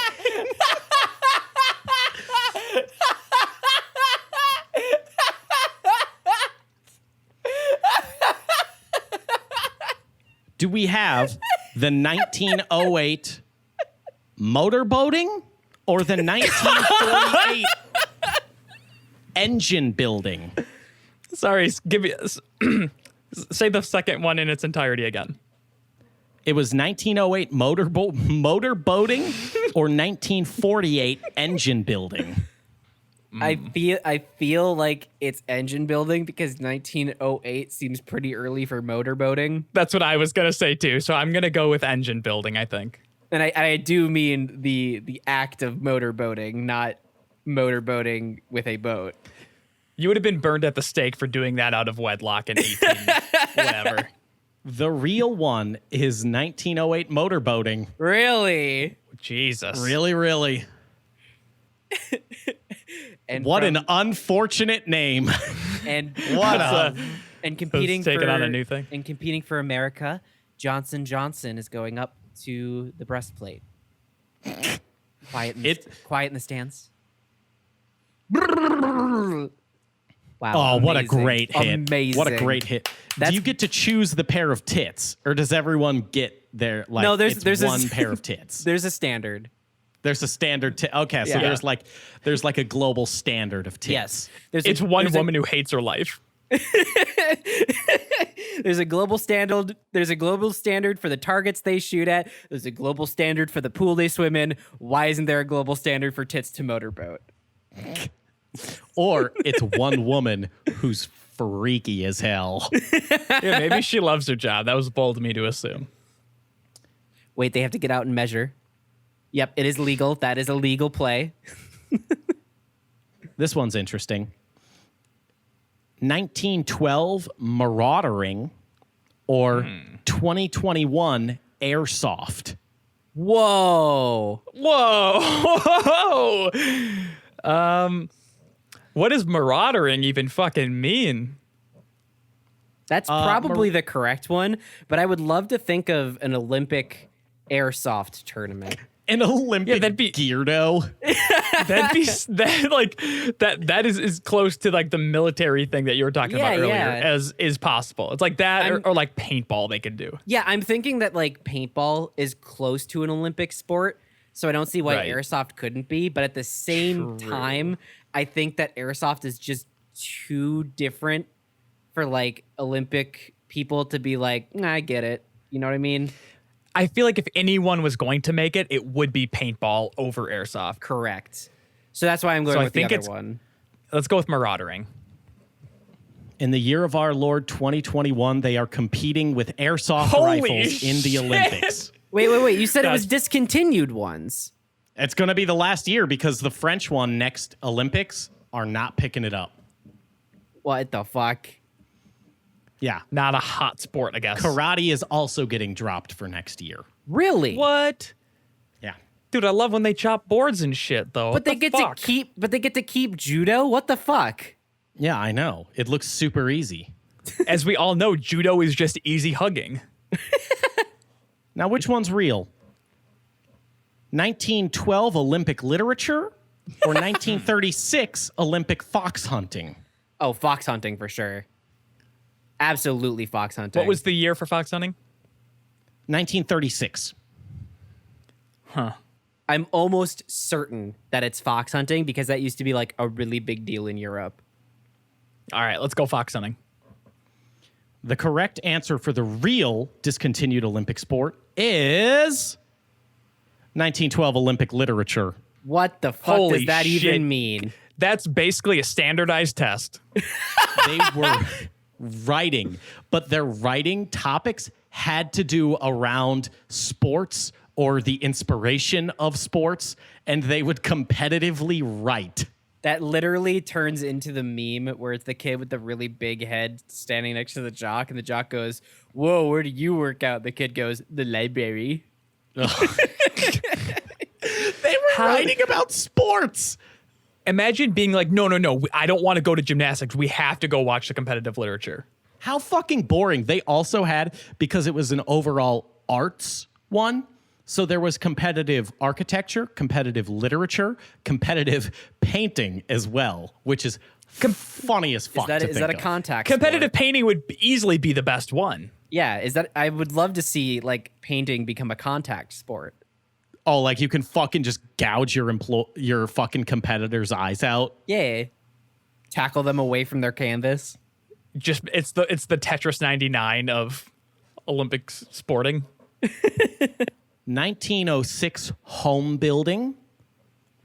S3: Do we have the 1908 motorboating or the 1948 engine building?
S2: Sorry, give me say the second one in its entirety again.
S3: It was 1908 motorboating or 1948 engine building.
S1: I feel like it's engine building because 1908 seems pretty early for motorboating.
S2: That's what I was gonna say too. So I'm gonna go with engine building. I think.
S1: And I do mean the act of motorboating, not motorboating with a boat.
S2: You would have been burned at the stake for doing that out of wedlock in 18 whatever.
S3: The real one is 1908 motorboating.
S1: Really?
S2: Jesus.
S3: Really, really.
S1: And
S3: What
S1: from-
S3: an unfortunate name.
S1: and
S3: What
S2: That's
S3: a...
S1: and competing
S2: taking
S1: for
S2: on a new thing.
S1: And competing for America, Johnson Johnson is going up to the breastplate. Quiet in the stands. Wow.
S3: Oh, what a
S1: amazing.
S3: great hit.
S1: Amazing.
S3: What a great hit.
S1: That's-
S3: Do you get to choose the pair of tits, or does everyone get their, like,
S1: No, there's
S3: it's
S1: a-
S3: one pair of tits?
S1: There's a standard.
S3: There's a standard tit. Okay, so
S1: Yeah.
S3: there's like a global standard of tits.
S1: Yes.
S2: It's one woman who hates her life.
S1: There's a global standard. There's a global standard for the targets they shoot at. There's a global standard for the pool they swim in. Why isn't there a global standard for tits to motorboat?
S3: Or it's one woman who's freaky as hell.
S2: Yeah, maybe she loves her job. That was bold of me to assume.
S1: Wait, they have to get out and measure. Yep, it is legal. That is a legal play.
S3: This one's interesting. 1912 maraudering or 2021 airsoft.
S1: Whoa.
S2: Whoa. What does maraudering even fucking mean?
S1: That's probably the correct one, but I would love to think of an Olympic airsoft tournament.
S3: An Olympic
S2: that'd be-
S3: Geardo.
S2: That is as close to like the military thing that you were talking about earlier as is possible. It's like that or like paintball they could do.
S1: Yeah, I'm thinking that like paintball is close to an Olympic sport, so I don't see why airsoft couldn't be. But at the same time, I think that airsoft is just too different for like Olympic people to be like, nah, I get it. You know what I mean?
S2: I feel like if anyone was going to make it, it would be paintball over airsoft.
S1: Correct. So that's why I'm going with the other one.
S2: Let's go with maraudering.
S3: In the year of our Lord 2021, they are competing with airsoft
S2: Holy
S3: rifles in the Olympics.
S1: Wait. You said it was discontinued ones.
S3: It's going to be the last year because the French one next Olympics are not picking it up.
S1: What the fuck?
S3: Yeah.
S2: Not a hot sport, I guess.
S3: Karate is also getting dropped for next year.
S1: Really?
S2: What?
S3: Yeah.
S2: Dude, I love when they chop boards and shit, though.
S1: But they get to keep judo? What the fuck?
S3: Yeah, I know. It looks super easy.
S2: As we all know, judo is just easy hugging.
S3: Now, which one's real? 1912 Olympic literature or 1936 Olympic fox hunting?
S1: Oh, fox hunting for sure. Absolutely fox hunting.
S2: What was the year for fox hunting?
S3: 1936.
S2: Huh.
S1: I'm almost certain that it's fox hunting because that used to be like a really big deal in Europe.
S2: All right, let's go fox hunting.
S3: The correct answer for the real discontinued Olympic sport is 1912 Olympic literature.
S1: What the fuck
S2: Holy
S1: does that
S2: shit.
S1: even mean?
S2: That's basically a standardized test.
S3: They were writing, but their writing topics had to do around sports or the inspiration of sports, and they would competitively write.
S1: That literally turns into the meme where it's the kid with the really big head standing next to the jock, and the jock goes, "Whoa, where do you work out?" The kid goes, "The library."
S3: They were writing about sports.
S2: Imagine being like, no, I don't want to go to gymnastics. We have to go watch the competitive literature.
S3: How fucking boring. They also had, because it was an overall arts one, so there was competitive architecture, competitive literature, competitive painting as well, which is funny as fuck.
S1: Is that a contact
S2: Competitive
S1: sport?
S2: painting would easily be the best one.
S1: Yeah, I would love to see like painting become a contact sport.
S3: Oh, like you can fucking just gouge your fucking competitor's eyes out.
S1: Yeah. Tackle them away from their canvas.
S2: Just it's the Tetris 99 of Olympics sporting.
S3: 1906 home building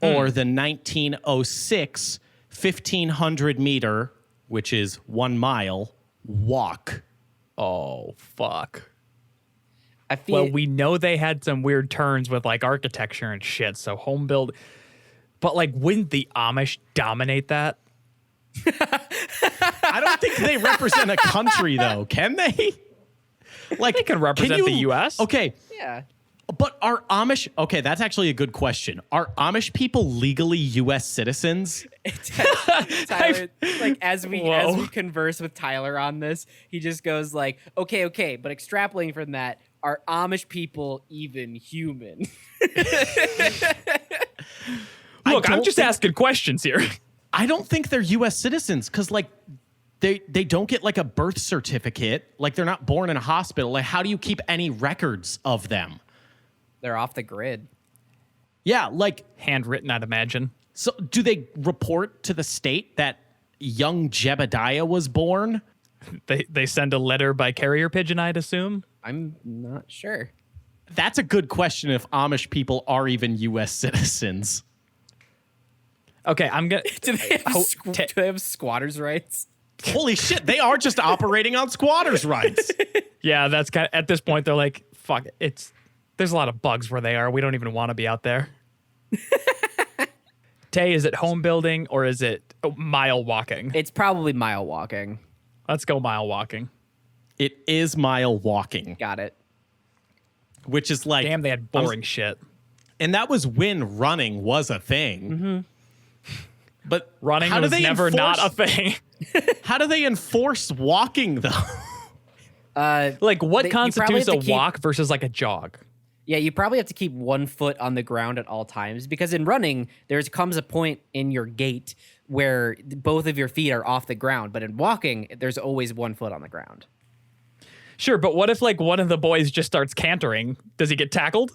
S3: or the 1906 1500 meter, which is 1 mile, walk.
S2: Oh, fuck.
S1: I feel
S2: Well, we know they had some weird turns with like architecture and shit, so home build. But like, wouldn't the Amish dominate that?
S3: I don't think they represent a country, though. Can they? Like,
S2: They can represent the U.S.
S3: Okay,
S1: yeah.
S3: but are Amish... Okay, that's actually a good question. Are Amish people legally U.S. citizens?
S1: Tyler, like as we converse with Tyler on this, he just goes like, okay, but extrapolating from that, are Amish people even human?
S2: Look, I'm just asking questions here.
S3: I don't think they're U.S. citizens because, like, they don't get, like, a birth certificate. Like, they're not born in a hospital. Like, how do you keep any records of them?
S1: They're off the grid.
S3: Yeah, like...
S2: Handwritten, I'd imagine.
S3: So do they report to the state that young Jebediah was born?
S2: They send a letter by carrier pigeon, I'd assume.
S1: I'm not sure.
S3: That's a good question if Amish people are even U.S. citizens.
S2: Okay, I'm gonna.
S1: Do they have squatters' rights?
S3: Holy shit, they are just operating on squatters' rights.
S2: Yeah, that's kind of, at this point they're like, fuck it. There's a lot of bugs where they are. We don't even want to be out there. Tay, is it home building or is it mile walking?
S1: It's probably mile walking.
S2: Let's go mile walking.
S3: It is mile walking,
S1: Got it.
S3: which is like...
S2: Damn, they had boring shit.
S3: And that was when running was a thing. Mm-hmm. But
S2: Running
S3: how do
S2: was
S3: they
S2: never
S3: enforce,
S2: not a thing.
S3: How do they enforce walking, though?
S2: Like, what
S1: you probably
S2: constitutes
S1: have
S2: a
S1: to keep-
S2: walk versus like a jog?
S1: Yeah, you probably have to keep 1 foot on the ground at all times because in running, there comes a point in your gait where both of your feet are off the ground. But in walking, there's always 1 foot on the ground.
S2: Sure, but what if like one of the boys just starts cantering? Does he get tackled?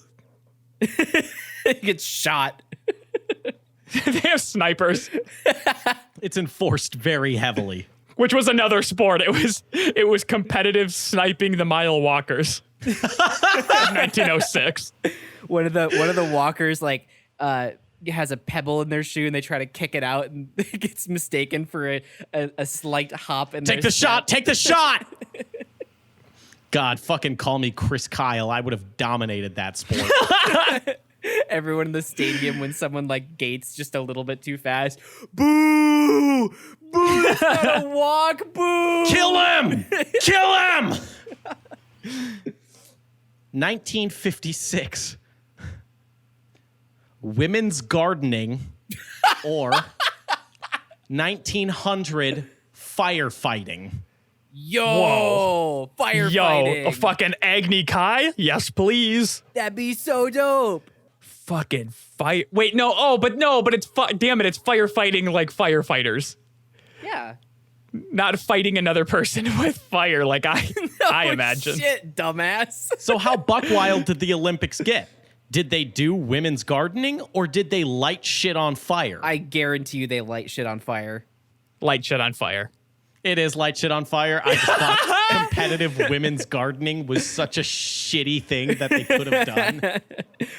S1: He gets shot.
S2: They have snipers,
S3: It's enforced very heavily.
S2: which was another sport. It was competitive sniping the mile walkers. 1906.
S1: One of the walkers like has a pebble in their shoe and they try to kick it out and it gets mistaken for a slight hop in
S3: Take
S1: their
S3: the shot. Take the shot. God, fucking call me Chris Kyle. I would have dominated that sport.
S1: Everyone in the stadium when someone like gates just a little bit too fast. Boo! Boo! That's not a walk. Boo!
S3: Kill him! Kill him! 1956. Women's gardening or 1900 firefighting.
S1: Yo!
S2: Whoa.
S1: Firefighting.
S2: Yo, a fucking Agni Kai? Yes, please.
S1: That'd be so dope.
S2: Fucking fight. Wait, no. Oh, but it's damn it. It's firefighting like firefighters.
S1: Yeah.
S2: Not fighting another person with fire like I imagine.
S1: Shit, dumbass.
S3: So how buck wild did the Olympics get? Did they do women's gardening or did they light shit on fire?
S1: I guarantee you they light shit on fire.
S2: Light shit on fire.
S3: It is light shit on fire. I just thought competitive women's gardening was such a shitty thing that they could have done.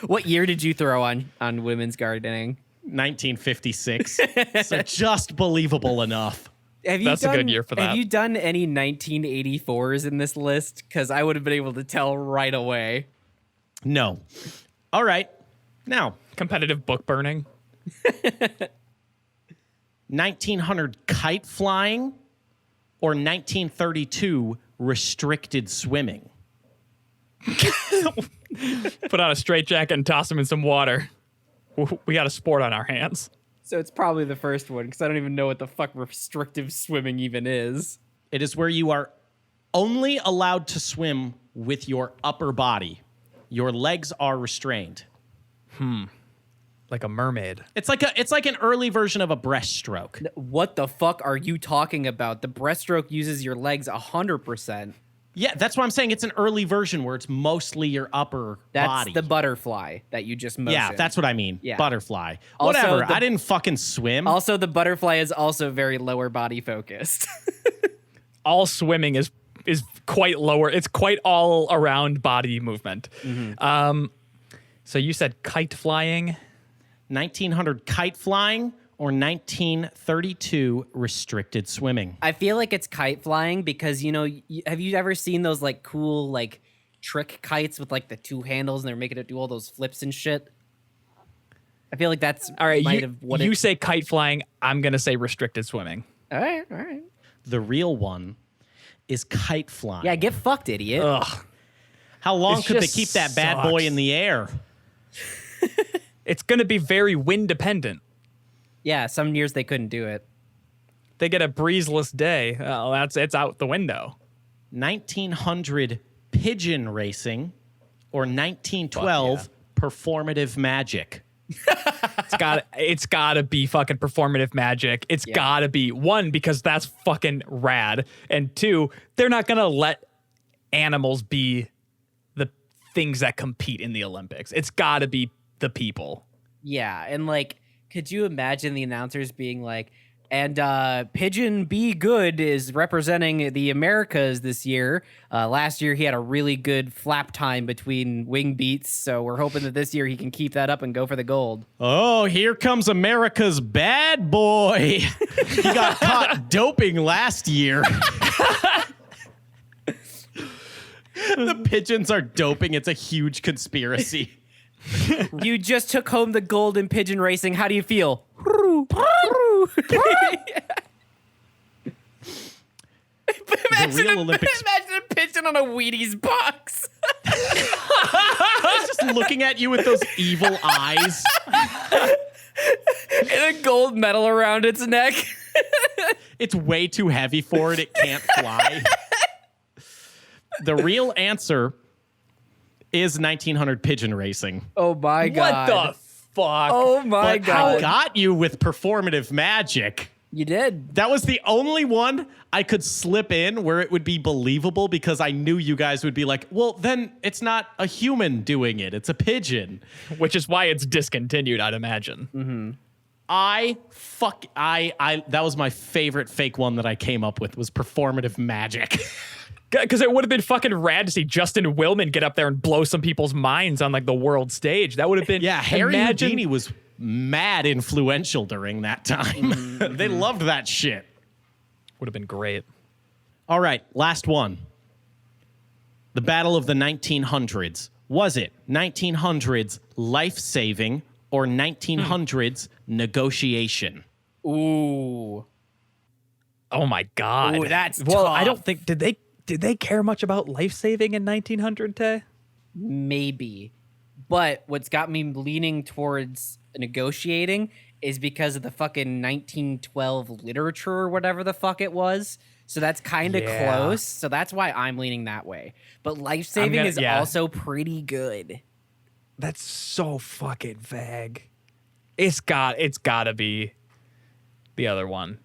S1: What year did you throw on women's gardening?
S3: 1956. So just believable enough.
S2: That's a good year for that.
S1: Have you done any 1984s in this list? Because I would have been able to tell right away.
S3: No. All right. Now,
S2: Competitive book burning.
S3: 1900 kite flying or 1932 restricted swimming?
S2: Put on a straitjacket and toss him in some water. We got a sport on our hands.
S1: So it's probably the first one because I don't even know what the fuck restrictive swimming even is.
S3: It is where you are only allowed to swim with your upper body. Your legs are restrained.
S2: Like a mermaid.
S3: It's like an early version of a breaststroke.
S1: What the fuck are you talking about? The breaststroke uses your legs 100%.
S3: Yeah, that's why I'm saying it's an early version where it's mostly your upper
S1: That's
S3: body.
S1: the butterfly that you just motioned.
S3: Yeah, that's what I mean.
S1: Yeah.
S3: Butterfly.
S1: Also,
S3: Whatever. I didn't fucking swim.
S1: Also, the butterfly is also very lower body focused.
S2: All swimming is quite lower. It's quite all around body movement. So you said kite flying.
S3: 1900 kite flying or 1932 restricted swimming?
S1: I feel like it's kite flying because, you know, have you ever seen those like cool like trick kites with like the two handles and they're making it do all those flips and shit? I feel like that's
S2: All right, you say kite flying. I'm going to say restricted swimming.
S1: All right.
S3: The real one is kite flying.
S1: Yeah, get fucked, idiot.
S2: Ugh.
S3: How long
S2: It
S3: could they
S2: just
S3: keep that bad boy
S2: sucks.
S3: in the air?
S2: It's going to be very wind dependent.
S1: Yeah, some years they couldn't do it.
S2: They get a breezeless day. Oh, it's out the window.
S3: 1900 pigeon racing or 1912 performative magic?
S2: It's gotta be fucking performative magic. It's gotta be, one, because that's fucking rad, and two, they're not gonna let animals be the things that compete in the Olympics. It's gotta be the people.
S1: Yeah, and like, could you imagine the announcers being like, and Pigeon Be Good is representing the Americas this year. Last year, he had a really good flap time between wing beats, so we're hoping that this year he can keep that up and go for the gold.
S3: Oh, here comes America's bad boy. He got caught doping last year. The pigeons are doping. It's a huge conspiracy.
S1: You just took home the gold in pigeon racing. How do you feel?
S3: Real Olympics.
S1: Imagine a pigeon on a Wheaties box.
S3: Just looking at you with those evil eyes.
S1: And a gold medal around its neck.
S3: It's way too heavy for it. It can't fly. The real answer is 1900 pigeon racing.
S1: Oh my god.
S2: What the fuck?
S1: Oh my
S3: But
S1: god.
S3: I got you with performative magic.
S1: You did.
S3: That was the only one I could slip in where it would be believable because I knew you guys would be like, well, then it's not a human doing it. It's a pigeon.
S2: Which is why it's discontinued, I'd imagine.
S1: Mm-hmm.
S3: That was my favorite fake one that I came up with was performative magic.
S2: Because it would have been fucking rad to see Justin Willman get up there and blow some people's minds on like the world stage. That would have been
S3: Harry Houdini was mad influential during that time.
S1: Mm-hmm.
S3: They loved that shit.
S2: Would have been great.
S3: All right, last one. The Battle of the 1900s. Was it 1900s life-saving or 1900s negotiation?
S1: Ooh.
S2: Oh my god.
S1: Ooh, that's
S2: well.
S1: tough.
S2: I don't think did they care much about life saving in 1900 Tay?
S1: Maybe. But what's got me leaning towards negotiating is because of the fucking 1912 literature or whatever the fuck it was. So that's kind of close. So that's why I'm leaning that way. But life saving is also pretty good.
S2: That's so fucking vague. It's gotta be the other one.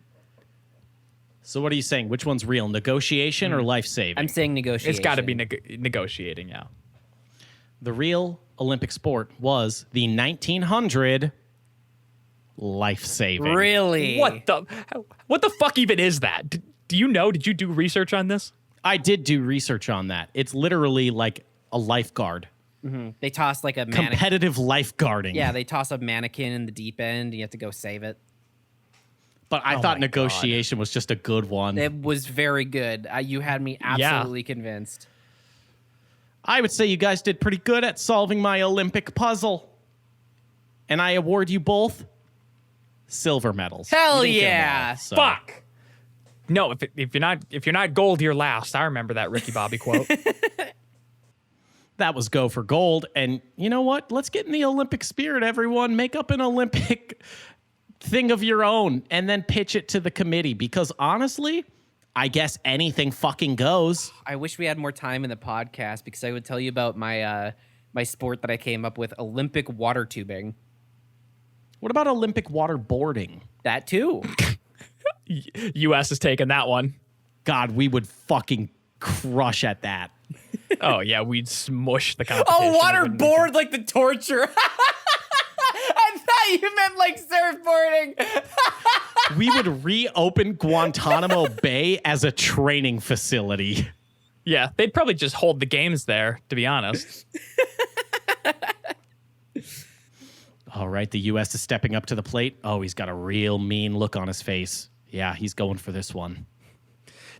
S3: So what are you saying? Which one's real? Negotiation or life-saving?
S1: I'm saying negotiation.
S2: It's got to be negotiating, yeah.
S3: The real Olympic sport was the 1900 life-saving.
S1: Really?
S2: What the fuck even is that? Do you know? Did you do research on this?
S3: I did do research on that. It's literally like a lifeguard.
S1: Mm-hmm. They toss like a mannequin.
S3: Competitive lifeguarding.
S1: Yeah, they toss a mannequin in the deep end. And you have to go save it.
S3: But I thought negotiation was just a good one.
S1: It was very good. You had me absolutely convinced.
S3: I would say you guys did pretty good at solving my Olympic puzzle. And I award you both silver medals.
S1: Hell
S3: You didn't get them
S1: yeah.
S3: all, so.
S2: Fuck. No, if you're not gold, you're last. I remember that Ricky Bobby quote.
S3: That was go for gold. And you know what? Let's get in the Olympic spirit, everyone. Make up an Olympic thing of your own and then pitch it to the committee. Because honestly, I guess anything fucking goes.
S1: I wish we had more time in the podcast because I would tell you about my my sport that I came up with, Olympic water tubing.
S3: What about Olympic waterboarding?
S1: That too.
S2: U.S. is taking that one.
S3: God, we would fucking crush at that.
S2: Oh yeah, we'd smush the competition.
S1: Oh, waterboard like the torture. I thought you meant like surfboarding.
S3: We would reopen Guantanamo Bay as a training facility.
S2: Yeah, they'd probably just hold the games there, to be honest.
S3: All right, the U.S. is stepping up to the plate. Oh, he's got a real mean look on his face. Yeah, he's going for this one.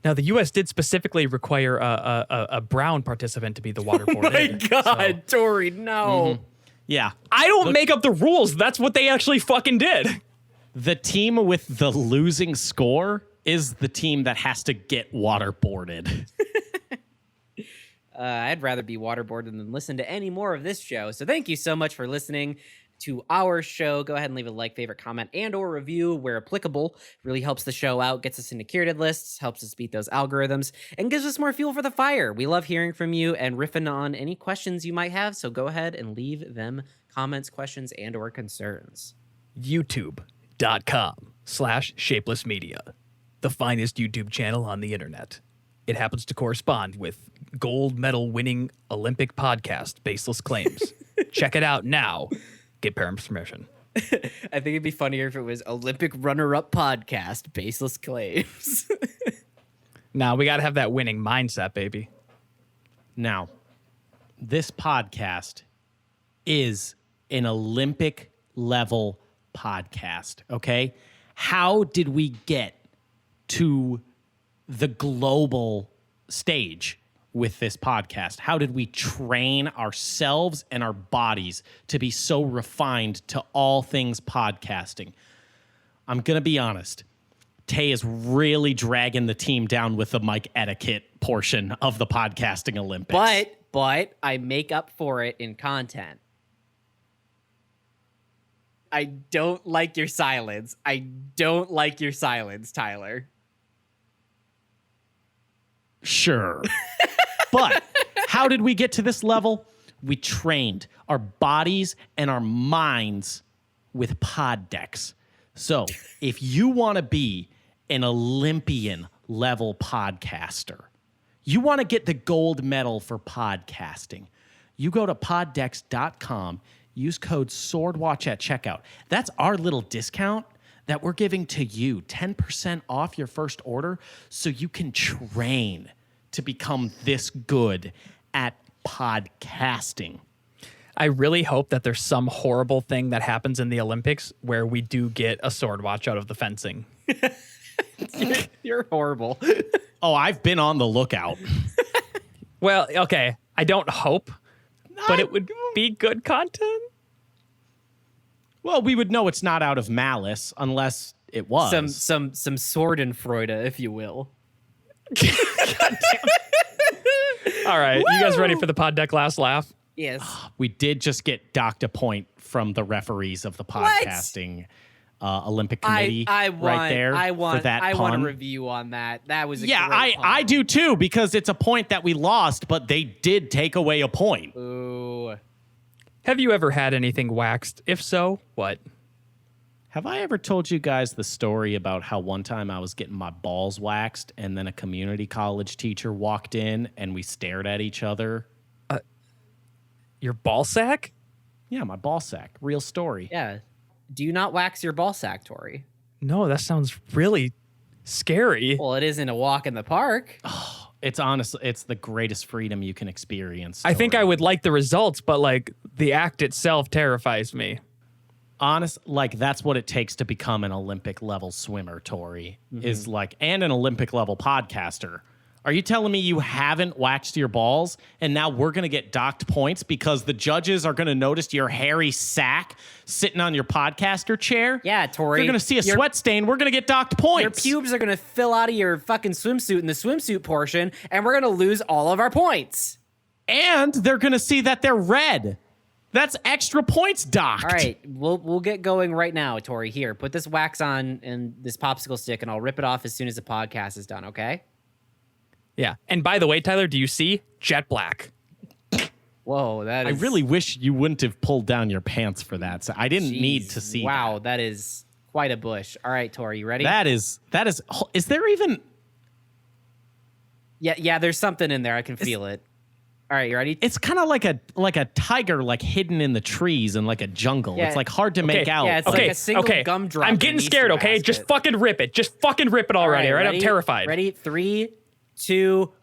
S2: Now, the U.S. did specifically require a brown participant to be the waterboard.
S1: God, Tori, no.
S3: Mm-hmm. Yeah.
S2: I don't make up the rules. That's what they actually fucking did.
S3: The team with the losing score is the team that has to get waterboarded.
S1: I'd rather be waterboarded than listen to any more of this show. So thank you so much for listening to our show. Go ahead and leave a like, favorite, comment, and or review where applicable. Really helps the show out, gets us into curated lists, helps us beat those algorithms, and gives us more fuel for the fire. We love hearing from you and riffing on any questions you might have. So go ahead and leave them comments, questions, and or concerns.
S2: YouTube.com/Shapeless Media, the finest YouTube channel on the internet. It happens to correspond with gold medal winning Olympic podcast, Baseless Claims. Check it out now. Get parents' permission.
S1: I think it'd be funnier if it was Olympic runner-up podcast, Baseless Claims.
S2: Now we got to have that winning mindset, baby.
S3: Now, this podcast is an Olympic level podcast, okay? How did we get to the global stage with this podcast? How did we train ourselves and our bodies to be so refined to all things podcasting? I'm going to be honest. Tay is really dragging the team down with the mic etiquette portion of the podcasting Olympics.
S1: But I make up for it in content. I don't like your silence. I don't like your silence, Tyler.
S3: Sure. But how did we get to this level? we trained our bodies and our minds with pod decks. So if you want to be an Olympian level podcaster, you want to get the gold medal for podcasting, you go to poddex.com, use code SWORDWATCH at checkout. That's our little discount that we're giving to you, 10% off your first order, so you can train to become this good at podcasting.
S2: I really hope that there's some horrible thing that happens in the Olympics where we do get a sword watch out of the fencing.
S1: You're horrible.
S3: Oh, I've been on the lookout.
S2: Well, okay, I don't hope, but it would be good content.
S3: Well, we would know it's not out of malice unless it was.
S1: Some Sordenfreude, if you will.
S2: All right, you guys ready for the pod deck last laugh?
S1: Yes.
S3: We did just get docked a point from the referees of the podcasting Olympic Committee right there.
S1: I
S3: for
S1: want
S3: that
S1: a
S3: pun.
S1: review on that. That was a
S3: Yeah,
S1: great pun.
S3: I do too, because it's a point that we lost, but they did take away a point.
S1: Ooh.
S2: Have you ever had anything waxed? If so, what?
S3: Have I ever told you guys the story about how one time I was getting my balls waxed and then a community college teacher walked in and we stared at each other?
S2: Your ball sack?
S3: Yeah, my ball sack. Real story.
S1: Yeah. Do you not wax your ball sack, Tori?
S2: No, that sounds really scary.
S1: Well, it isn't a walk in the park.
S3: It's honestly, it's the greatest freedom you can experience.
S2: I think
S3: Tori.
S2: I would like the results, but like the act itself terrifies me.
S3: That's what it takes to become an Olympic level swimmer, Tori, is like, and an Olympic level podcaster. Are you telling me you haven't waxed your balls and now we're going to get docked points because the judges are going to notice your hairy sack sitting on your podcaster chair?
S1: Yeah, Tori.
S3: You're going to see a sweat stain. We're going to get docked points.
S1: Your pubes are going to fill out of your fucking swimsuit in the swimsuit portion, and we're going to lose all of our points.
S3: And they're going to see that they're red. That's extra points docked.
S1: All right, we'll get going right now, Tori. Here, put this wax on and this popsicle stick, and I'll rip it off as soon as the podcast is done, okay?
S2: Yeah. And by the way, Tyler, do you see jet black?
S1: Whoa, that
S3: I
S1: is...
S3: really wish you wouldn't have pulled down your pants for that. So I didn't need to see
S1: Wow, that is quite a bush. All right, Tori, you ready?
S3: That is, is there even...
S1: Yeah, there's something in there. I can feel it. All right, you ready?
S3: It's kind of like a tiger, like hidden in the trees in like a jungle.
S1: Yeah.
S3: It's like hard to make out.
S1: Yeah, it's like a single gumdrop.
S2: I'm getting
S1: in an
S2: scared,
S1: Easter
S2: okay?
S1: basket.
S2: Just fucking rip it. Just fucking rip it already, all right? I'm terrified.
S1: Ready? 3, 2...